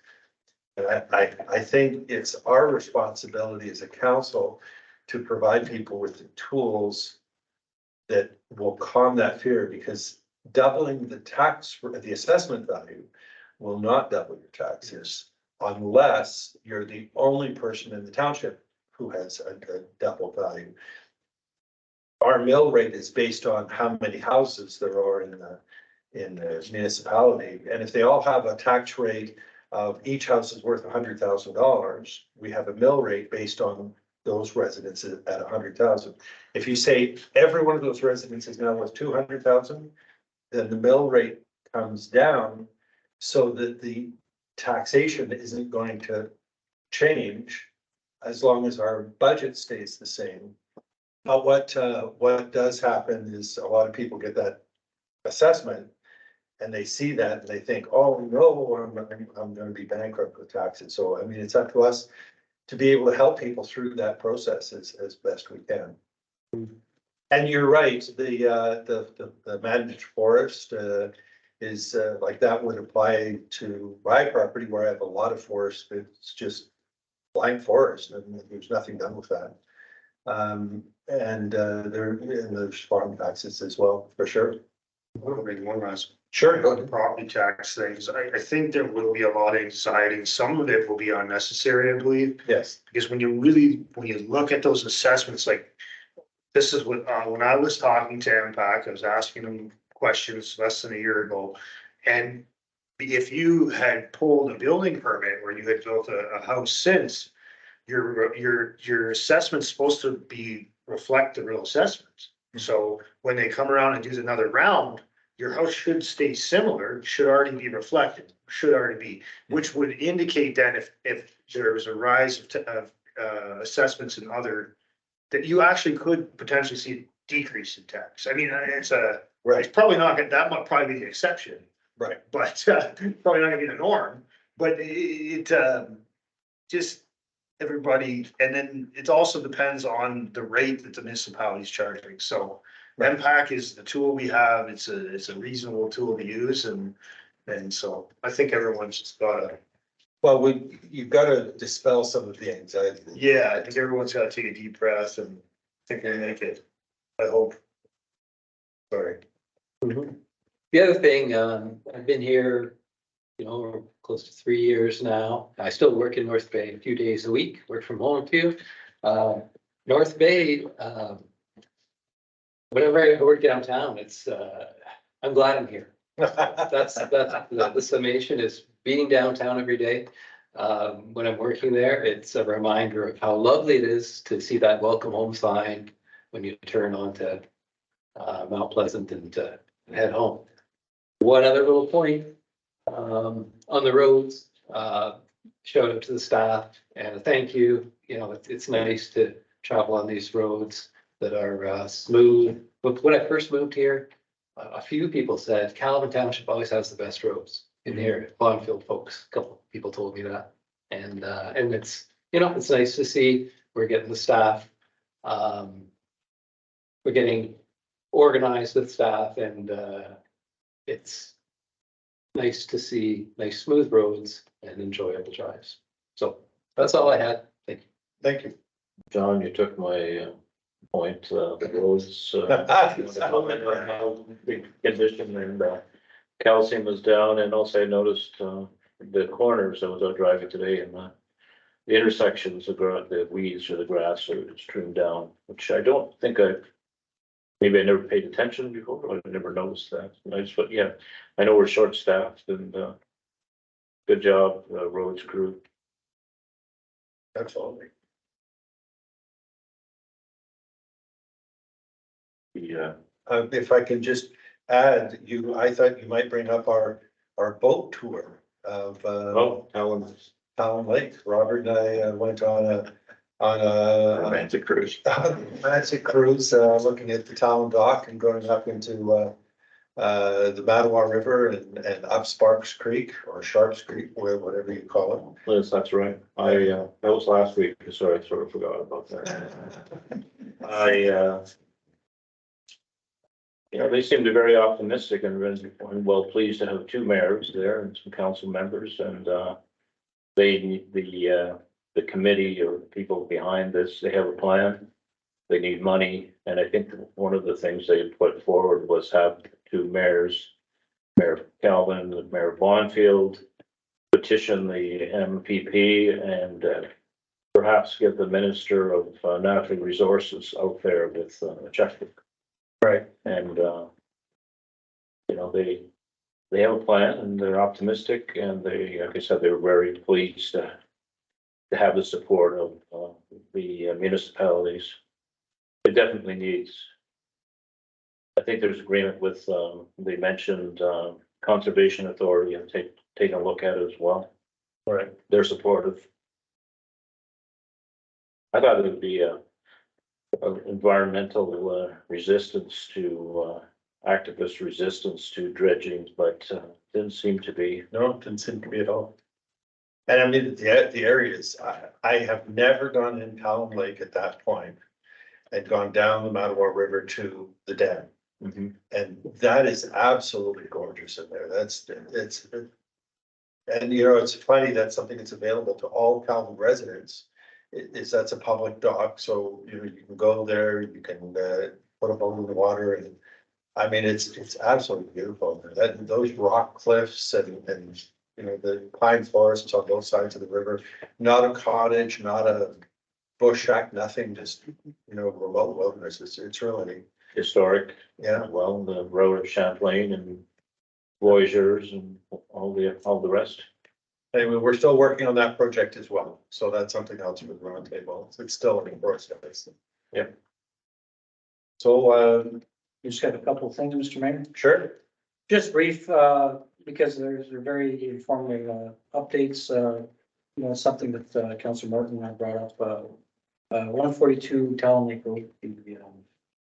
Speaker 1: And I think it's our responsibility as a council to provide people with the tools that will calm that fear, because doubling the assessment value will not double your taxes unless you're the only person in the township who has a double value. Our mill rate is based on how many houses there are in the municipality, and if they all have a tax rate of each house is worth $100,000, we have a mill rate based on those residences at 100,000. If you say every one of those residences now worth 200,000, then the mill rate comes down so that the taxation isn't going to change as long as our budget stays the same. But what does happen is a lot of people get that assessment and they see that and they think, oh no, I'm gonna be bankrupt with taxes. So I mean, it's up to us to be able to help people through that process as best we can. And you're right, the managed forest is like that would apply to my property where I have a lot of forest. It's just blank forest and there's nothing done with that. And there's farm taxes as well, for sure.
Speaker 5: Maybe one last.
Speaker 1: Sure.
Speaker 5: About the property tax things, I think there will be a lot of anxiety, some of it will be unnecessary, I believe.
Speaker 1: Yes.
Speaker 5: Because when you look at those assessments, like, this is what, when I was talking to MPAC, I was asking them questions less than a year ago. And if you had pulled a building permit or you had built a house since, your assessment's supposed to reflect the real assessment. So when they come around and do another round, your house should stay similar, should already be reflected, which would indicate then if there was a rise of assessments and other, that you actually could potentially see a decrease in tax. I mean, it's probably not gonna, that might probably be the exception,
Speaker 1: Right.
Speaker 5: but probably not gonna be the norm. But it just everybody, and then it also depends on the rate that the municipality is charging. So MPAC is the tool we have. It's a reasonable tool to use, and so I think everyone's just gotta.
Speaker 1: Well, you've got to dispel some of the anxiety.
Speaker 5: Yeah, I think everyone's gotta take a deep breath and think they make it. I hope. Sorry.
Speaker 6: The other thing, I've been here, close to 3 years now. I still work in North Bay a few days a week, work from home a few. North Bay, whenever I work downtown, I'm glad I'm here. That's the summation is being downtown every day. When I'm working there, it's a reminder of how lovely it is to see that welcome home sign when you turn onto Mount Pleasant and head home. One other little point, on the roads, shout out to the staff and a thank you. It's nice to travel on these roads that are smooth. But when I first moved here, a few people said Calvin Township always has the best roads in here. Bonfield folks, a couple people told me that. And it's, it's nice to see we're getting the staff. We're getting organized with staff and it's nice to see nice smooth roads and enjoyable drives. So that's all I had. Thank you.
Speaker 1: Thank you.
Speaker 3: John, you took my point, the roads. Condition and calcium was down, and also I noticed the corners. I was out driving today, and the intersections, the weeds or the grass are trimmed down, which I don't think maybe I never paid attention before, or I never noticed that. But yeah, I know we're short staffed and good job, roads crew.
Speaker 1: Absolutely.
Speaker 3: Yeah.
Speaker 1: If I can just add, I thought you might bring up our boat tour of Talon Lake. Robert and I went on a
Speaker 2: Romantic cruise.
Speaker 1: romantic cruise, looking at the Talon dock and going up into the Mattawa River and up Sparks Creek or Sharps Creek, whatever you call it.
Speaker 3: Yes, that's right. That was last week, sorry, I sort of forgot about that. They seem to be very optimistic and well pleased to have two mayors there and some council members, and the committee or people behind this, they have a plan. They need money, and I think one of the things they put forward was have two mayors, Mayor Calvin and Mayor Bonfield, petition the MPP and perhaps get the Minister of Natural Resources out there with a checkbook.
Speaker 1: Right.
Speaker 3: And they have a plan and they're optimistic and they, like I said, they were very pleased to have the support of the municipalities. It definitely needs. I think there's agreement with, they mentioned Conservation Authority and taking a look at it as well.
Speaker 4: Right.
Speaker 3: They're supportive. I thought it would be a environmental resistance to activist resistance to dredging, but didn't seem to be.
Speaker 1: No, it didn't seem to be at all. And I mean, the areas, I have never gone in Talon Lake at that point and gone down the Mattawa River to the dam. And that is absolutely gorgeous in there. It's, and you know, it's funny that something that's available to all Calvin residents is that's a public dock. So, you know, you can go there, you can put a boat in the water and I mean, it's absolutely beautiful. That, those rock cliffs and, you know, the pine forests on both sides of the river, not a cottage, not a bush shack, nothing, just, you know, remote wilderness. It's really,
Speaker 3: Historic,
Speaker 1: yeah.
Speaker 3: well, the road of Champlain and Voyageurs and all the rest.
Speaker 1: Anyway, we're still working on that project as well. So that's something else with Roundtable. It's still in process.
Speaker 3: Yep.
Speaker 1: So,
Speaker 4: You just got a couple of things, Mr. Mayor.
Speaker 1: sure.
Speaker 4: Just brief, because there's a very informative updates, you know, something that Councilor Martin had brought up, 142 Talon Lake Road.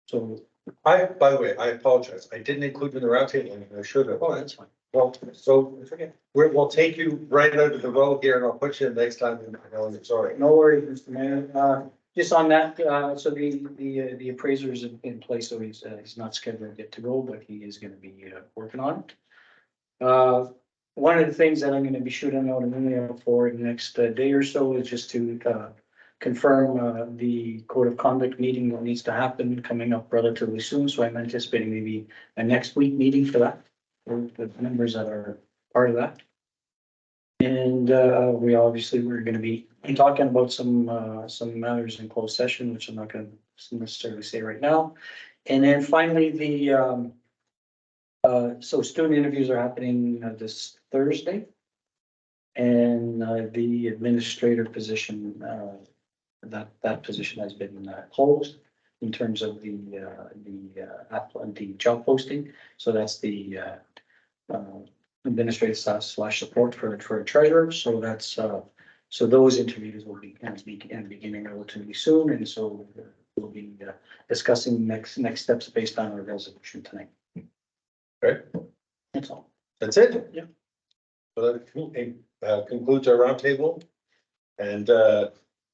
Speaker 4: So,
Speaker 1: By the way, I apologize. I didn't include in the roundtable and I should have.
Speaker 4: oh, that's fine.
Speaker 1: Well, so we'll take you right out of the road here and I'll put you in next time. I'm sorry.
Speaker 4: No worries, Mr. Mayor. Just on that, so the appraiser is in place, so he's not scheduled yet to go, but he is gonna be working on it. One of the things that I'm gonna be shooting out an email for the next day or so is just to confirm the code of conduct meeting that needs to happen coming up relatively soon, so I'm anticipating maybe a next week meeting for that, for the members that are part of that. And we're gonna be talking about some matters in closed session, which I'm not gonna necessarily say right now. And then finally, so student interviews are happening this Thursday. And the administrator position, that position has been closed in terms of the job posting. So that's the administrative slash support for a treasurer. So that's so those interviews will be beginning relatively soon, and so we'll be discussing next steps based on our resolution tonight.
Speaker 1: Okay.
Speaker 4: That's all.
Speaker 1: That's it?
Speaker 4: Yeah.
Speaker 1: So that concludes our roundtable. And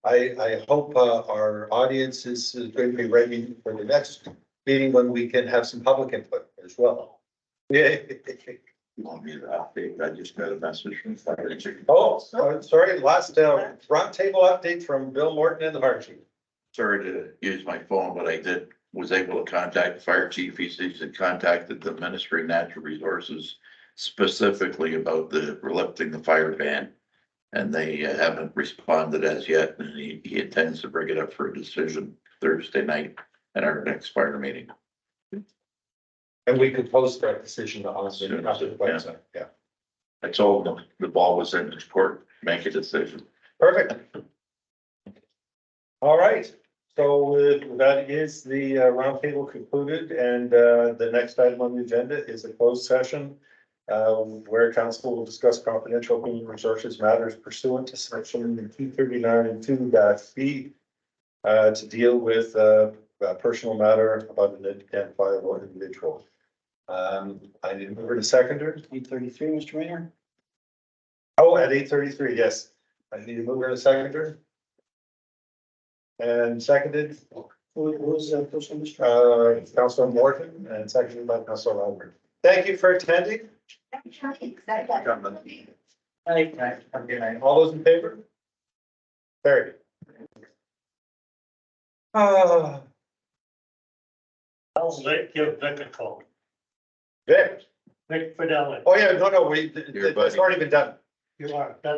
Speaker 1: I hope our audience is going to be ready for the next meeting when we can have some public input as well. Yeah.
Speaker 2: You want me to update? I just got a message from fire chief.
Speaker 1: Oh, sorry, last roundtable update from Bill Morton and the fire chief.
Speaker 2: Sorry to use my phone, but I was able to contact the fire chief. He had contacted the Ministry of Natural Resources specifically about the lifting the fire ban. And they haven't responded as yet, and he intends to bring it up for a decision Thursday night at our next fire meeting.
Speaker 1: And we could post that decision on
Speaker 2: Soon
Speaker 1: the
Speaker 2: as it-
Speaker 1: website. Yeah,
Speaker 2: I told them the ball was in his court, make a decision.
Speaker 1: perfect. All right, so that is the roundtable concluded, and the next item on the agenda is a closed session where council will discuss confidential human resources matters pursuant to section 239 and 2-B to deal with a personal matter about an identifiable individual. I need to move to seconder.
Speaker 4: 8:33, Mr. Mayor.
Speaker 1: Oh, at 8:33, yes. I need to move to seconder. And seconded,
Speaker 4: Who was the person, Mr.?
Speaker 1: Councilor Morton and seconded by Councilor Albert. Thank you for attending. All those in favor? Carried.
Speaker 7: Give Vic a call.
Speaker 1: Vic.
Speaker 7: Vic Fidelli.
Speaker 1: Oh, yeah, no, it's
Speaker 2: buddy.
Speaker 1: already been done.
Speaker 7: You are.